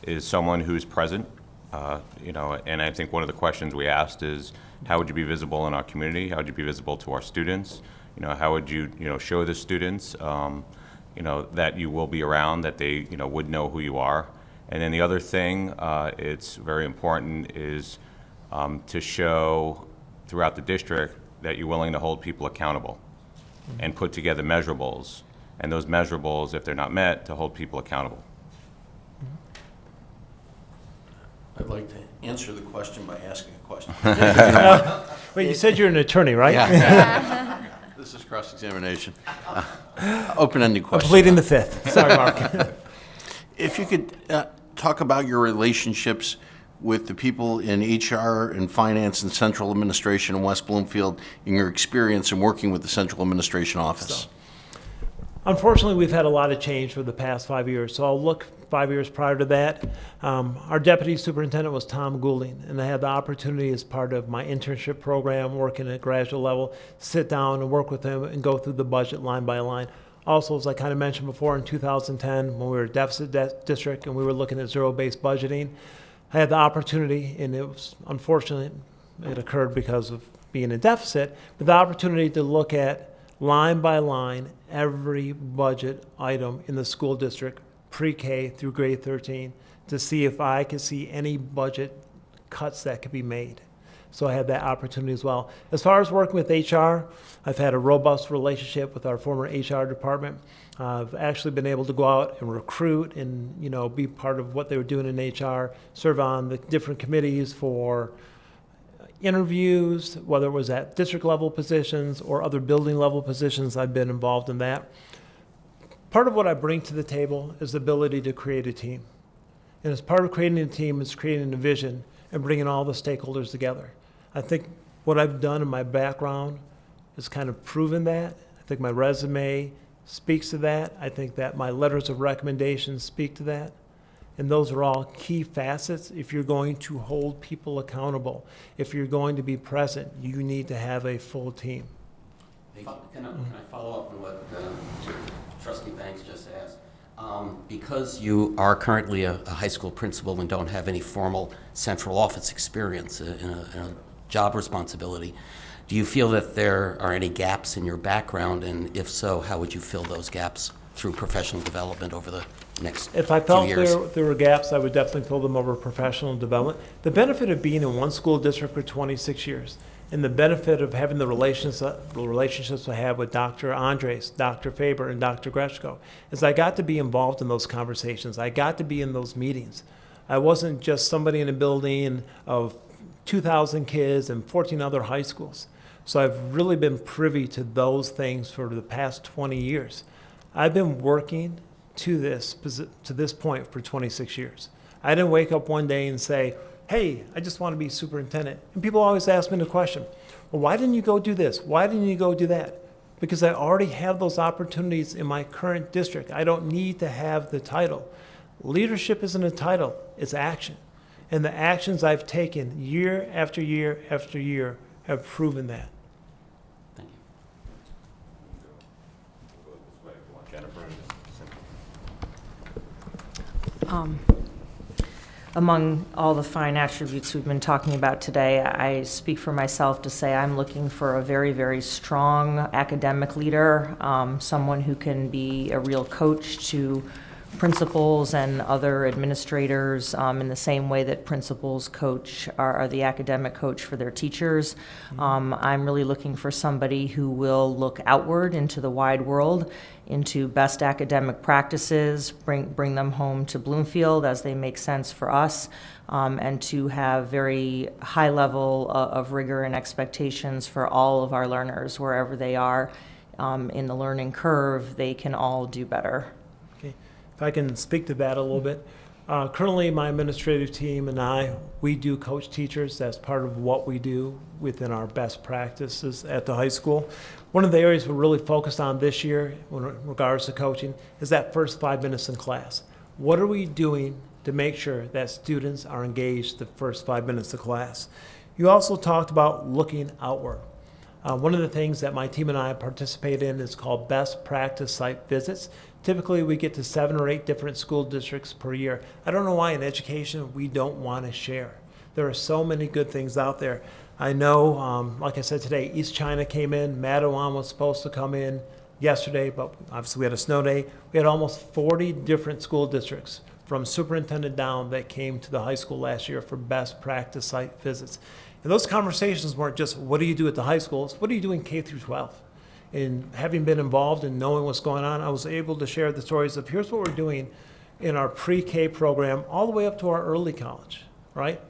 is someone who's present, and I think one of the questions we asked is, how would you be visible in our community? How would you be visible to our students? How would you, show the students, that you will be around, that they, would know who you are? And then the other thing, it's very important, is to show throughout the district that you're willing to hold people accountable and put together measurables. And those measurables, if they're not met, to hold people accountable. I'd like to answer the question by asking a question. Wait, you said you're an attorney, right? Yeah. This is cross-examination. Open-ended question. Completing the fifth. Sorry, Mark. If you could talk about your relationships with the people in HR and finance and central administration in West Bloomfield and your experience in working with the central administration office. Unfortunately, we've had a lot of change for the past 5 years. So I'll look 5 years prior to that. Our deputy superintendent was Tom Goulding, and I had the opportunity as part of my internship program, working at graduate level, sit down and work with him and go through the budget line by line. Also, as I kind of mentioned before, in 2010, when we were a deficit district and we were looking at zero-based budgeting, I had the opportunity, and it was unfortunate it occurred because of being a deficit, but the opportunity to look at line by line every budget item in the school district, pre-K through grade 13, to see if I could see any budget cuts that could be made. So I had that opportunity as well. As far as working with HR, I've had a robust relationship with our former HR department. I've actually been able to go out and recruit and, be part of what they were doing in HR, serve on the different committees for interviews, whether it was at district level positions or other building level positions. I've been involved in that. Part of what I bring to the table is the ability to create a team. And as part of creating a team is creating a vision and bringing all the stakeholders together. I think what I've done in my background has kind of proven that. I think my resume speaks to that. I think that my letters of recommendation speak to that. And those are all key facets. If you're going to hold people accountable, if you're going to be present, you need to have a full team. Can I follow up on what Trustee Banks just asked? Because you are currently a high school principal and don't have any formal central office experience in a job responsibility. Do you feel that there are any gaps in your background, and if so, how would you fill those gaps through professional development over the next If I few felt years? there were gaps, I would definitely fill them over professional development. The benefit of being in one school district for 26 years, and the benefit of having the relationships I have with Dr. Andres, Dr. Faber, and Dr. Greshko, is I got to be involved in those conversations. I got to be in those meetings. I wasn't just somebody in a building of 2,000 kids and 14 other high schools. So I've really been privy to those things for the past 20 years. I've been working to this point for 26 years. I didn't wake up one day and say, hey, I just want to be superintendent. And people always ask me the question, well, why didn't you go do this? Why didn't you go do that? Because I already have those opportunities in my current district. I don't need to have the title. Leadership isn't a title, it's action. And the actions I've taken year after year after year have proven that. Thank you. Among all the fine attributes we've been talking about today, I speak for myself to say I'm looking for a very, very strong academic leader, someone who can be a real coach to principals and other administrators in the same way that principals are the academic coach for their teachers. I'm really looking for somebody who will look outward into the wide world, into best academic practices, bring them home to Bloomfield as they make sense for us, and to have very high level of rigor and expectations for all of our learners, wherever they are in the learning curve. They can all do better. Okay. If I can speak to that a little bit. Currently, my administrative team and we do coach teachers. That's part of what we do within our best practices at the high school. One of the areas we're really focused on this year in regards to coaching is that first 5 minutes in class. What are we doing to make sure that students are engaged the first 5 minutes of class? You also talked about looking outward. One of the things that my team and I participate in is called best practice site visits. Typically, we get to 7 or 8 different school districts per year. I don't know why in education we don't want to share. There are so many good things out there. I know, like I said today, East China came in, Madawan was supposed to come in yesterday, but obviously we had a snow day. We had almost 40 different school districts from superintendent down that came to the high school last year for best practice site visits. And those conversations weren't just, what do you do at the high schools? What are you doing K through 12? And having been involved and knowing what's going on, I was able to share the stories of here's what we're doing in our pre-K program all the way up to our early college, right?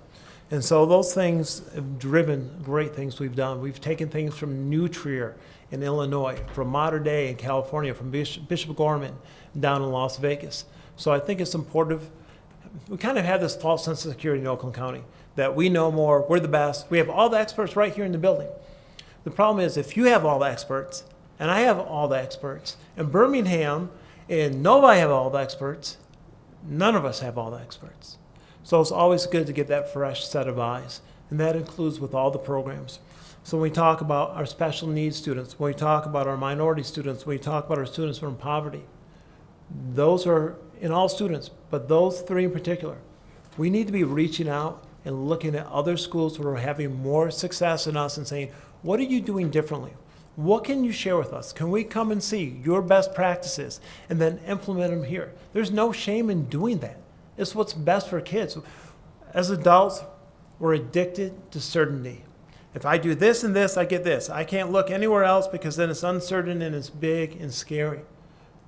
And so those things have driven great things we've done. We've taken things from New Trier in Illinois, from Mater Dei in California, from Bishop Gorman down in Las Vegas. So I think it's important. We kind of have this false sense of security in Oakland County that we know more, we're the best, we have all the experts right here in the building. The problem is if you have all the experts, and I have all the experts, and Birmingham and Novi have all the experts, none of us have all the experts. So it's always good to get that fresh set of eyes, and that includes with all the programs. So when we talk about our special needs students, when we talk about our minority students, when we talk about our students from poverty, those are in all students, but those 3 in particular, we need to be reaching out and looking at other schools who are having more success than us and saying, what are you doing differently? What can you share with us? Can we come and see your best practices and then implement them here? There's no shame in doing that. It's what's best for kids. As adults, we're addicted to certainty. If I do this and this, I get this. I can't look anywhere else because then it's uncertain and it's big and scary.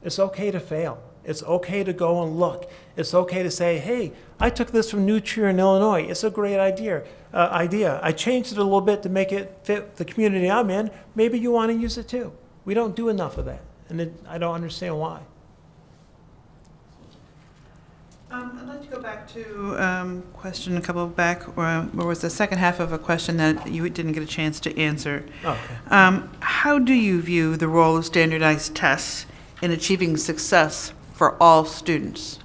It's okay to fail. It's okay to go and look. It's okay to say, hey, I took this from New Trier in Illinois. It's a great idea. I changed it a little bit to make it fit the community I'm in. Maybe you want to use it too. We don't do enough of that, and I don't understand why. I'd like to go back to question a couple back, where was the second half of a question that you didn't get a chance to answer. Okay. How do you view the role of standardized tests in achieving success for all students?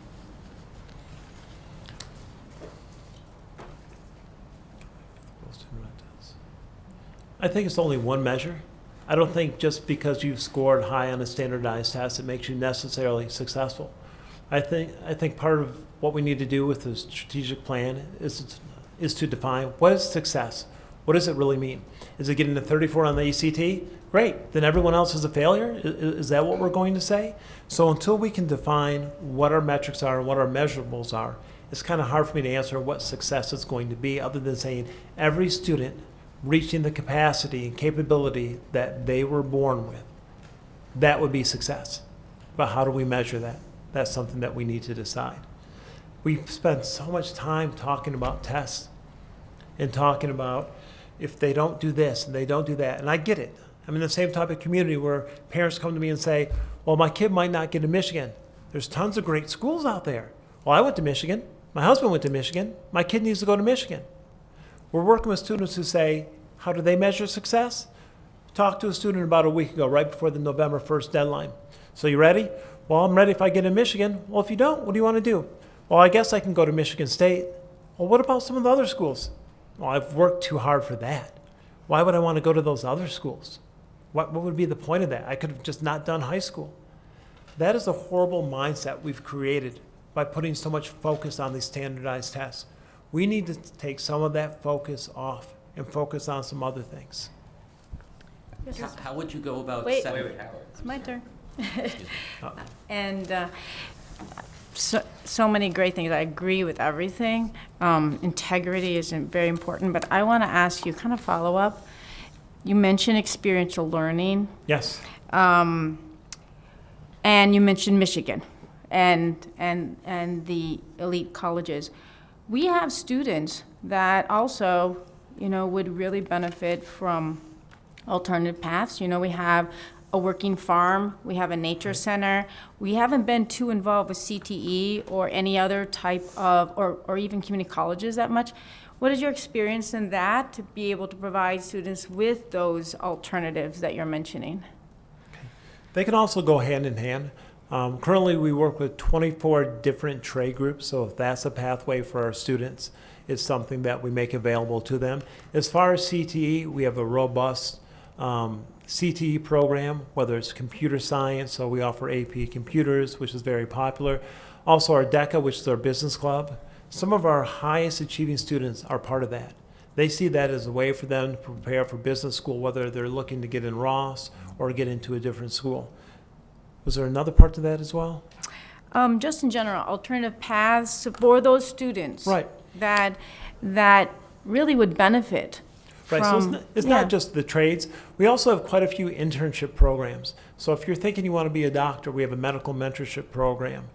I think it's only one measure. I don't think just because you've scored high on a standardized test, it makes you necessarily successful. I think part of what we need to do with the strategic plan is to define what is success. What does it really mean? Is it getting a 34 on the ACT? Great, then everyone else is a failure? Is that what we're going to say? So until we can define what our metrics are and what our measurables are, it's kind of hard for me to answer what success is going to be, other than saying every student reaching the capacity and capability that they were born with. That would be success. But how do we measure that? That's something that we need to decide. We spend so much time talking about tests and talking about if they don't do this and they don't do that. And I get it. I'm in the same type of community where parents come to me and say, well, my kid might not get to Michigan. There's tons of great schools out there. Well, I went to Michigan. My husband went to Michigan. My kid needs to go to Michigan. We're working with students who say, how do they measure success? Talked to a student about a week ago, right before the November 1st deadline. So you ready? Well, I'm ready if I get in Michigan. Well, if you don't, what do you want to do? Well, I guess I can go to Michigan State. Well, what about some of the other schools? Well, I've worked too hard for that. Why would I want to go to those other schools? What would be the point of that? I could have just not done high school. That is a horrible mindset we've created by putting so much focus on these standardized tests. We need to take some of that focus off and focus on some other things. How would you go about Wait. setting? It's my turn. And so many great things. I agree with everything. Integrity is very important, but I want to ask you, kind of follow up. You mentioned experiential learning, Yes. and you mentioned Michigan and the elite colleges. We have students that also, would really benefit from alternative paths. We have a working farm, we have a nature center. We haven't been too involved with CTE or any other type of, or even community colleges that much. What is your experience in that to be able to provide students with those alternatives that you're mentioning? They can also go hand in hand. Currently, we work with 24 different trade groups, so if that's a pathway for our students, it's something that we make available to them. As far as CTE, we have a robust CTE program, whether it's computer science, so we offer AP Computers, which is very popular. Also our DECA, which is our business club. Some of our highest achieving students are part of that. They see that as a way for them to prepare for business school, whether they're looking to get in Ross or get into a different school. Was there another part to that as well? Just in general, alternative paths for those students. Right. That really would benefit Right, so from. it's not just the trades. We also have quite a few internship programs. So if you're thinking you want to be a doctor, we have a medical mentorship program.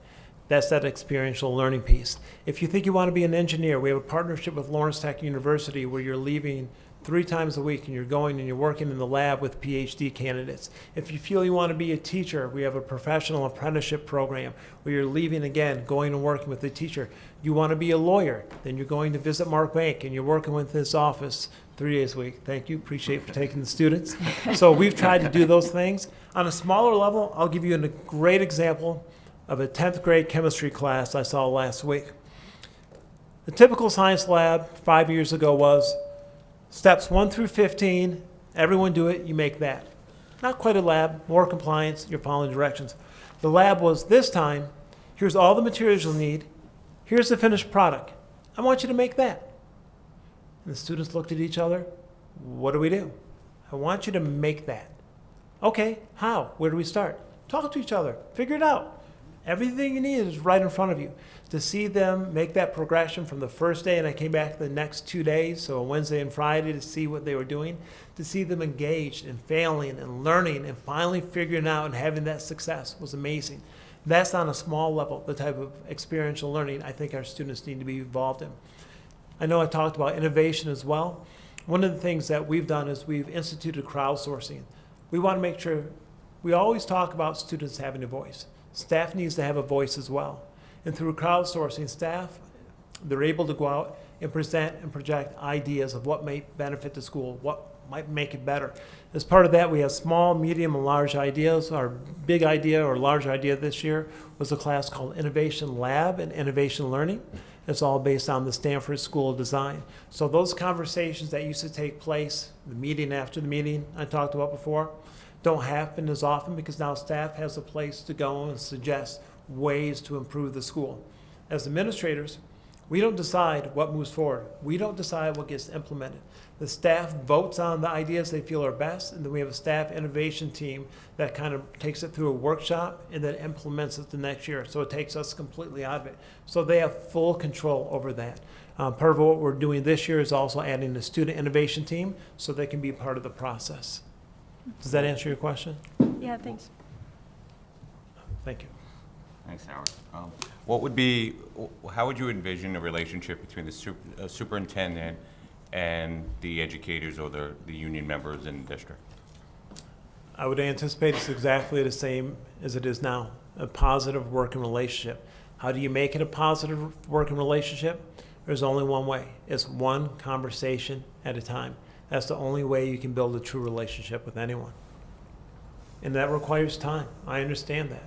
That's that experiential learning piece. If you think you want to be an engineer, we have a partnership with Lawrence Tech University where you're leaving 3 times a week and you're going and you're working in the lab with PhD candidates. If you feel you want to be a teacher, we have a professional apprenticeship program where you're leaving again, going and working with a teacher. You want to be a lawyer, then you're going to visit Mark Bank and you're working with his office 3 days a week. Thank you, appreciate for taking the students. So we've tried to do those things. On a smaller level, I'll give you a great example of a 10th grade chemistry class I saw last week. The typical science lab 5 years ago was steps 1 through 15, everyone do it, you make that. Not quite a lab, more compliance, you're following directions. The lab was this time, here's all the materials you'll need, here's the finished product. I want you to make that. And the students looked at each other, what do? I want you to make that. Okay, how? Where do we start? Talk to each other, figure it out. Everything you need is right in front of you. To see them make that progression from the first day, and I came back the next 2 days, so Wednesday and Friday, to see what they were doing, to see them engaged and failing and learning and finally figuring out and having that success was amazing. That's on a small level, the type of experiential learning I think our students need to be involved in. I know I talked about innovation as well. One of the things that we've done is we've instituted crowdsourcing. We want to make sure, we always talk about students having a voice. Staff needs to have a voice as well. And through crowdsourcing, staff, they're able to go out and present and project ideas of what may benefit the school, what might make it better. As part of that, we have small, medium, and large ideas. Our big idea or large idea this year was a class called Innovation Lab and Innovation Learning. It's all based on the Stanford School of Design. So those conversations that used to take place, the meeting after the meeting I talked about before, don't happen as often because now staff has a place to go and suggest ways to improve the school. As administrators, We don't decide what moves forward. We don't decide what gets implemented. The staff votes on the ideas they feel are best, and then we have a staff innovation team that kind of takes it through a workshop and then implements it the next year. So it takes us completely out of it. So they have full control over that. Part of what we're doing this year is also adding the student innovation team so they can be part of the process. Does that answer your question? Yeah, thanks. Thank you. Thanks, Howard. How would you envision a relationship between the superintendent and the educators or the union members in the district? I would anticipate it's exactly the same as it is now, a positive working relationship. How do you make it a positive working relationship? There's only one way. It's one conversation at a time. That's the only way you can build a true relationship with anyone. And that requires time. I understand that.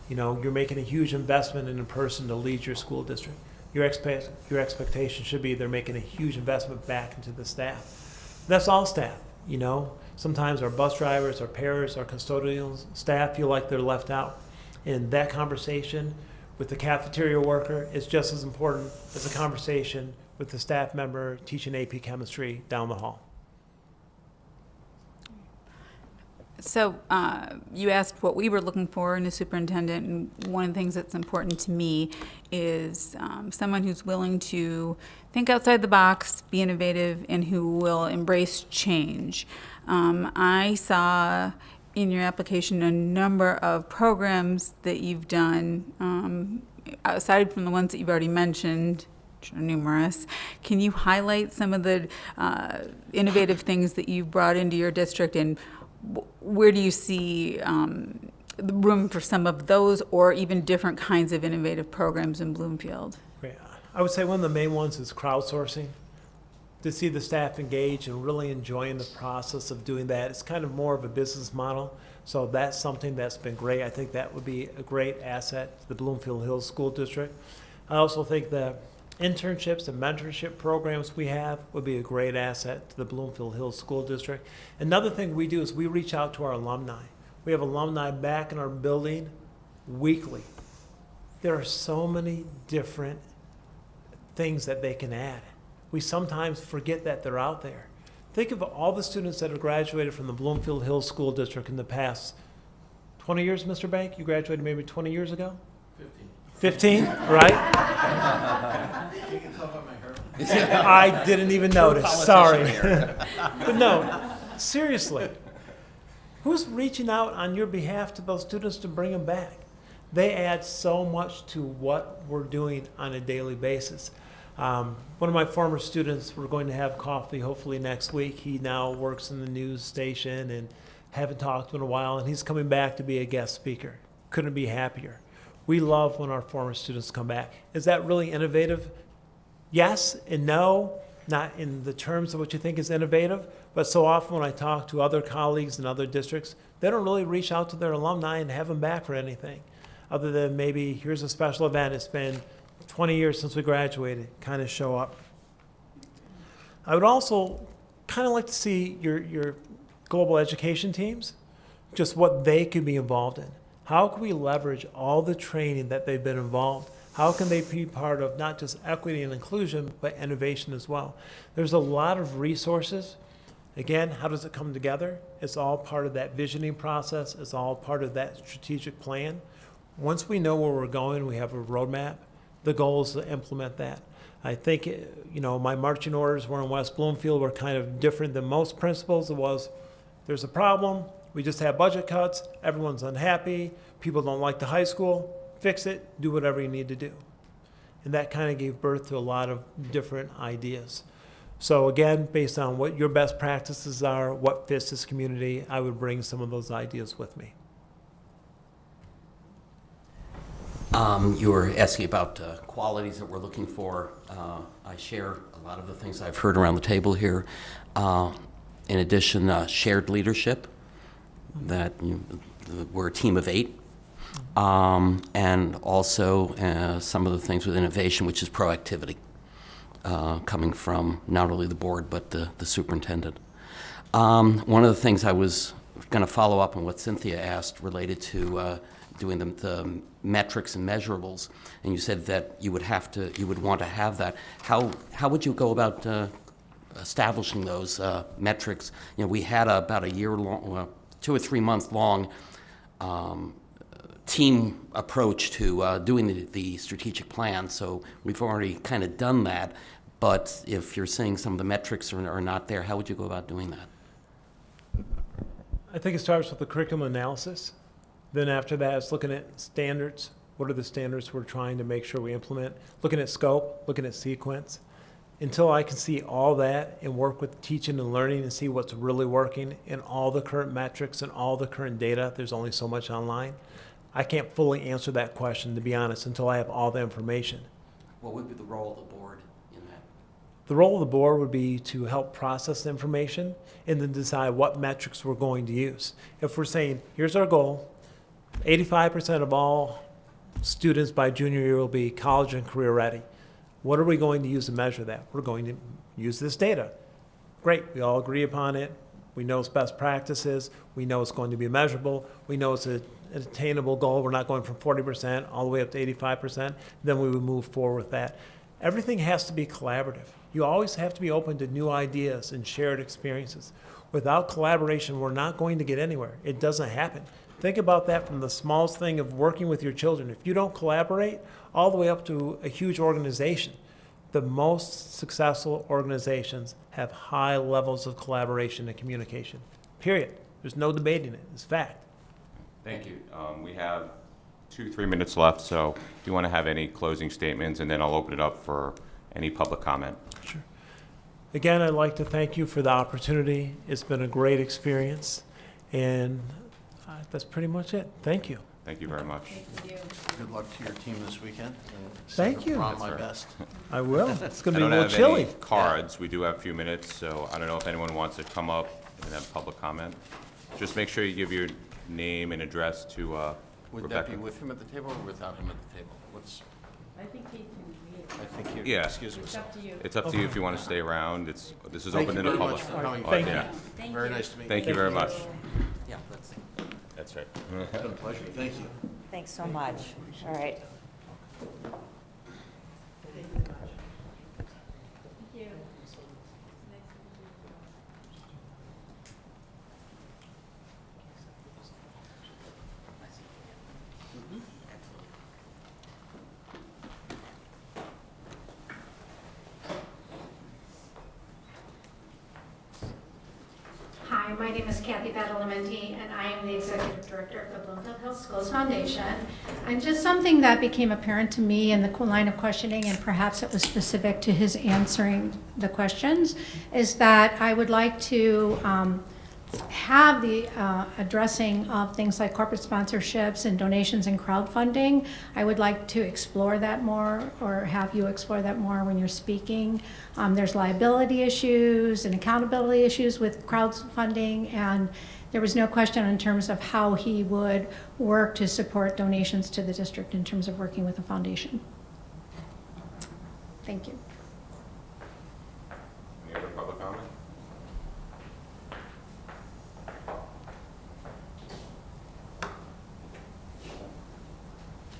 You know, you're making a huge investment in a person to lead your school district. Your expectation should be they're making a huge investment back into the staff. That's all staff, you know. Sometimes our bus drivers, our paras, our custodial staff feel like they're left out. And that conversation with the cafeteria worker is just as important as a conversation with the staff member teaching AP chemistry down the hall. So you asked what we were looking for in a superintendent, and one of the things that's important to me is someone who's willing to think outside the box, be innovative, and who will embrace change. I saw in your application a number of programs that you've done, aside from the ones that you've already mentioned, which are numerous. Can you highlight some of the innovative things that you've brought into your district, and where do you see the room for some of those or even different kinds of innovative programs in Bloomfield? Great. I would say one of the main ones is crowdsourcing. To see the staff engage and really enjoying the process of doing that. It's kind of more of a business model. So that's something that's been great. I think that would be a great asset to the Bloomfield Hills School District. I also think the internships and mentorship programs we have would be a great asset to the Bloomfield Hills School District. Another thing we do is we reach out to our alumni. We have alumni back in our building weekly. There are so many different things that they can add. We sometimes forget that they're out there. Think of all the students that have graduated from the Bloomfield Hills School District in the past 20 years, Mr. Bank? You graduated maybe 20 years ago? 15, right? You can tell by my hair. I didn't even notice, sorry. But no, seriously, who's reaching out on your behalf to those students to bring them back? They add so much to what we're doing on a daily basis. One of my former students, we're going to have coffee hopefully next week. He now works in the news station and haven't talked to him in a while, and he's coming back to be a guest speaker. Couldn't be happier. We love when our former students come back. Is that really innovative? Yes and no, not in the terms of what you think is innovative, but so often when I talk to other colleagues in other districts, they don't really reach out to their alumni and have them back for anything, other than maybe here's a special event, it's been 20 years since we graduated, kind of show up. I would also kind of like to see your global education teams, just what they could be involved in. How can we leverage all the training that they've been involved? How can they be part of not just equity and inclusion, but innovation as well? There's a lot of resources. Again, how does it come together? It's all part of that visioning process. It's all part of that strategic plan. Once we know where we're going, we have a roadmap. The goal is to implement that. I think, you know, my marching orders were in West Bloomfield were kind of different than most principals. It was, there's a problem, we just have budget cuts, everyone's unhappy, people don't like the high school, fix it, do whatever you need to do. And that kind of gave birth to a lot of different ideas. So again, based on what your best practices are, what fits this community, I would bring some of those ideas with me. You were asking about qualities that we're looking for. I share a lot of the things I've heard around the table here. In addition, shared leadership, that we're a team of 8. And also some of the things with innovation, which is proactivity, coming from not only the board, but the superintendent. One of the things I was going to follow up on what Cynthia asked related to doing the metrics and measurables, and you said that you would want to have that. How would you go about establishing those metrics? You know, we had about a year long, 2 or 3 month long team approach to doing the strategic plan, so we've already kind of done that. But if you're saying some of the metrics are not there, how would you go about doing that? I think it starts with the curriculum analysis. Then after that, it's looking at standards. What are the standards we're trying to make sure we implement? Looking at scope, looking at sequence. Until I can see all that and work with teaching and learning and see what's really working in all the current metrics and all the current data, there's only so much online. I can't fully answer that question, to be honest, until I have all the information. What would be the role of the board in that? The role of the board would be to help process the information and then decide what metrics we're going to use. If we're saying, here's our goal, 85% of all students by junior year will be college and career ready. What are we going to use to measure that? We're going to use this data. Great, we all agree upon it. We know it's best practices. We know it's going to be measurable. We know it's an attainable goal. We're not going from 40% all the way up to 85%. Then we would move forward with that. Everything has to be collaborative. You always have to be open to new ideas and shared experiences. Without collaboration, we're not going to get anywhere. It doesn't happen. Think about that from the smallest thing of working with your children. If you don't collaborate, all the way up to a huge organization, the most successful organizations have high levels of collaboration and communication. Period. There's no debating it. It's fact. Thank you. We have 2-3 minutes left, so if you want to have any closing statements, and then I'll open it up for any public comment. Sure. Again, I'd like to thank you for the opportunity. It's been a great experience, and that's pretty much it. Thank you. Thank you very much. Good luck to your team this weekend. And Thank you. Try That's my right. best. I will. It's going I to be don't a little have chilly. any cards. We do have a few minutes, so I don't know if anyone wants to come up and have public comment. Just make sure you give your name and address to Would Rebecca. that be with him at the table or without him at the table? I think he can I think you, Yeah. excuse me. up to you. It's up to you if you want to stay around. This is Thank open you to the very public. much for coming. Thank you. Yeah. Very nice to meet you. Thank you very much. Yeah, that's. That's right. It's been a pleasure. Thank you. Thanks so much. All right. Hi, my name is Kathy Badalamenti, and I am the Executive Director of the Bloomfield Hills Schools Foundation. And just something that became apparent to me in the line of questioning, and perhaps it was specific to his answering the questions, is that I would like to have the addressing of things like corporate sponsorships and donations and crowdfunding. I would like to explore that more, or have you explore that more when you're speaking. There's liability issues and accountability issues with crowdfunding, and there was no question in terms of how he would work to support donations to the district in terms of working with the foundation. Thank you. Any other public comment?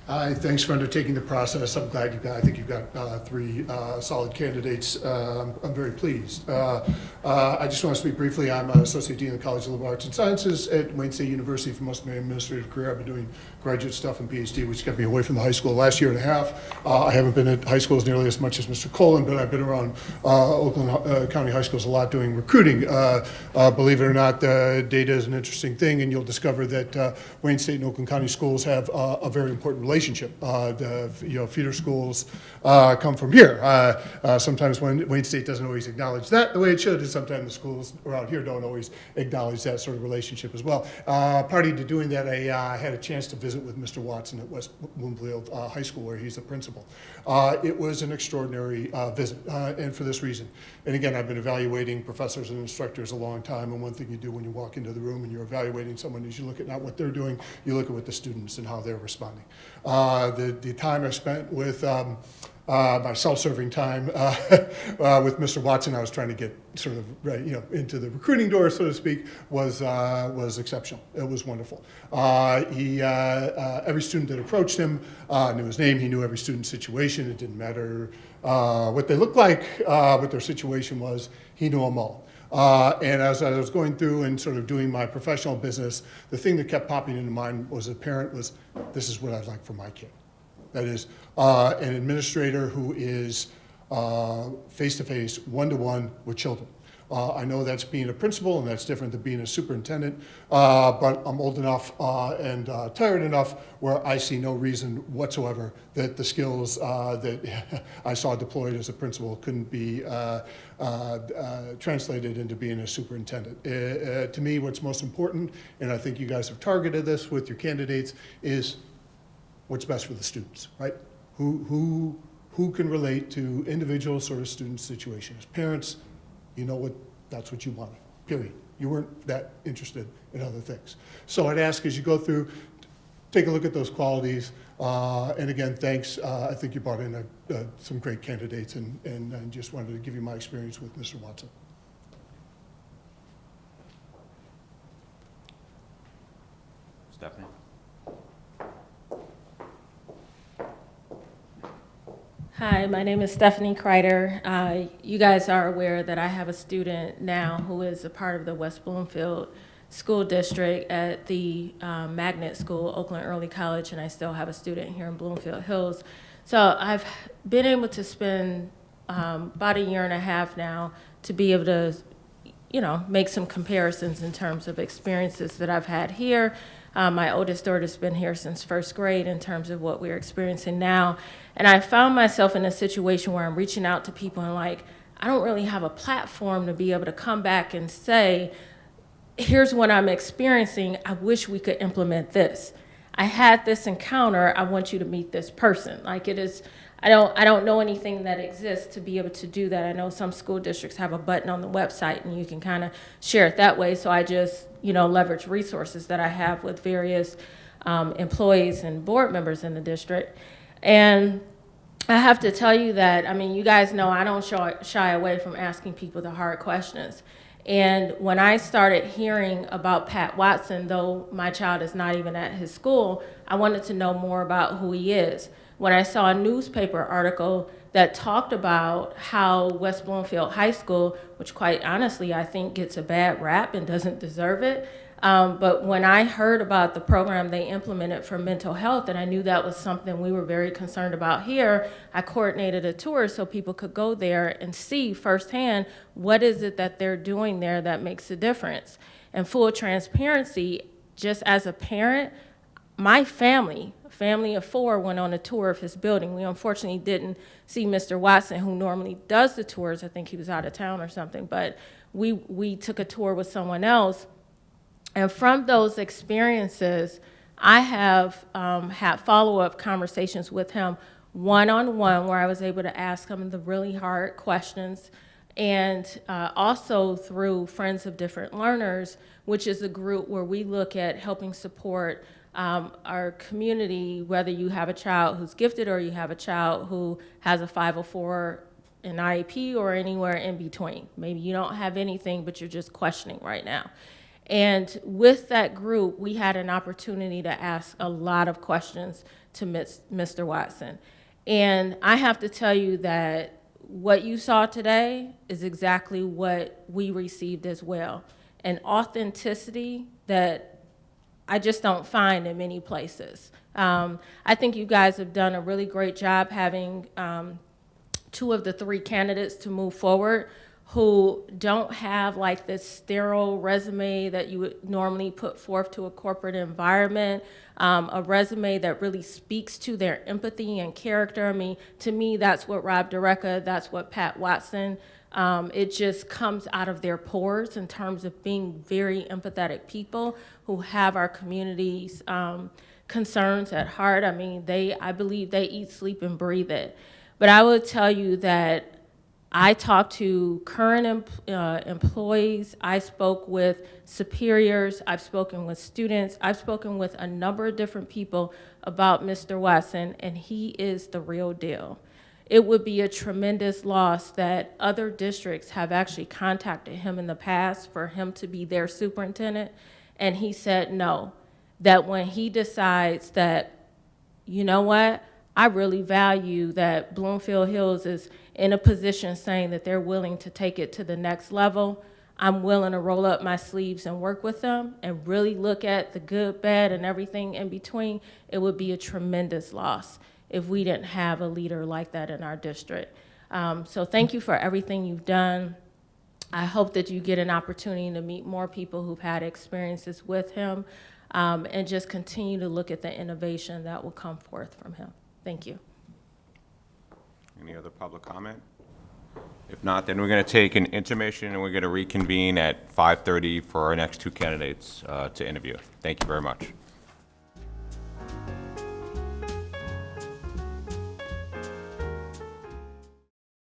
Hi, thanks for undertaking the process. I'm glad I think you've got 3 solid candidates. I'm very pleased. I just want to speak briefly. I'm an Associate Dean of the College of Liberal Arts and Sciences at Wayne State University for most of my administrative career. I've been doing graduate stuff and PhD, which kept me away from the high school the last year and a half. I haven't been at high schools nearly as much as Mr. Colin, but I've been around Oakland County high schools a lot doing recruiting. Believe it or not, data is an interesting thing, and you'll discover that Wayne State and Oakland County schools have a very important relationship. The feeder schools come from here. Sometimes Wayne State doesn't always acknowledge that the way it should, and sometimes the schools around here don't always acknowledge that sort of relationship as well. Party to doing that, I had a chance to visit with Mr. Watson at West Bloomfield High School, where he's a principal. It was an extraordinary visit, and for this reason. And again, I've been evaluating professors and instructors a long time, and one thing you do when you walk into the room and you're evaluating someone is you look at not what they're doing, you look at what the students and how they're responding. The time I spent with my self-serving time with Mr. Watson. I was trying to get sort of into the recruiting door, so to speak, was exceptional. It was wonderful. Every student that approached him knew his name. He knew every student's situation. It didn't matter what they looked like, what their situation was. He knew them all. And as I was going through and sort of doing my professional business, the thing that kept popping into mind was a parent was, this is what I'd like for my kid. That is an administrator who is face-to-face, one-to-one with children. I know that's being a principal and that's different than being a superintendent, but I'm old enough and tired enough where I see no reason whatsoever that the skills that I saw deployed as a principal couldn't be translated into being a superintendent. To me, what's most important, and I think you guys have targeted this with your candidates, is what's best for the students, right? Who can relate to individual sort of student situations? Parents, you know that's what you wanted, period. You weren't that interested in other things. So I'd ask as you go through, take a look at those qualities. And again, thanks. I think you brought in some great candidates, and I just wanted to give you my experience with Mr. Watson. Stephanie? Hi, my name is Stephanie Kreider. You guys are aware that I have a student now who is a part of the West Bloomfield School District at the magnet school, Oakland Early College, and I still have a student here in Bloomfield Hills. So I've been able to spend about a year and a half now to be able to, make some comparisons in terms of experiences that I've had here. My oldest daughter's been here since first grade in terms of what we're experiencing now. And I found myself in a situation where I'm reaching out to people and I don't really have a platform to be able to come back and say, here's what I'm experiencing. I wish we could implement this. I had this encounter. I want you to meet this person. I don't know anything that exists to be able to do that. I know some school districts have a button on the website and you can kind of share it that way. So I just, leverage resources that I have with various employees and board members in the district. And I have to tell you that, you guys know I don't shy away from asking people the hard questions. And when I started hearing about Pat Watson, though my child is not even at his school, I wanted to know more about who he is. When I saw a newspaper article that talked about how West Bloomfield High School, which quite honestly I think gets a bad rap and doesn't deserve it, but when I heard about the program they implemented for mental health, and I knew that was something we were very concerned about here, I coordinated a tour so people could go there and see firsthand what is it that they're doing there that makes a difference. And full transparency, just as a parent, my family of 4 went on a tour of his building. We unfortunately didn't see Mr. Watson, who normally does the tours. I think he was out of town or something, but we took a tour with someone else. And from those experiences, I have had follow-up conversations with him one-on-one where I was able to ask him the really hard questions, and also through Friends of Different Learners, which is a group where we look at helping support our community, whether you have a child who's gifted or you have a child who has a 504, an IEP, or anywhere in between. Maybe you don't have anything, but you're just questioning right now. And with that group, we had an opportunity to ask a lot of questions to Mr. Watson. And I have to tell you that what you saw today is exactly what we received as well. An authenticity that I just don't find in many places. I think you guys have done a really great job having 2 of the 3 candidates to move forward who don't have this sterile resume that you would normally put forth to a corporate environment, a resume that really speaks to their empathy and character. To me, that's what Rob Dereka, that's what Pat Watson, it just comes out of their pores in terms of being very empathetic people who have our community's concerns at heart. I believe they eat, sleep, and breathe it. But I would tell you that I talked to current employees, I spoke with superiors, I've spoken with students, I've spoken with a number of different people about Mr. Watson, and he is the real deal. it would be a tremendous loss that other districts have actually contacted him in the past for him to be their superintendent, and he said no, that when he decides that, you know what, I really value that Bloomfield Hills is in a position saying that they're willing to take it to the next level, I'm willing to roll up my sleeves and work with them and really look at the good, bad, and everything in between. It would be a tremendous loss if we didn't have a leader like that in our district. So thank you for everything you've done. I hope that you get an opportunity to meet more people who've had experiences with him, and just continue to look at the innovation that will come forth from him. Thank you. Any other public comment? If not, then we're going to take an intermission and we're going to reconvene at 5:30 for our next two candidates to interview. Thank you very much.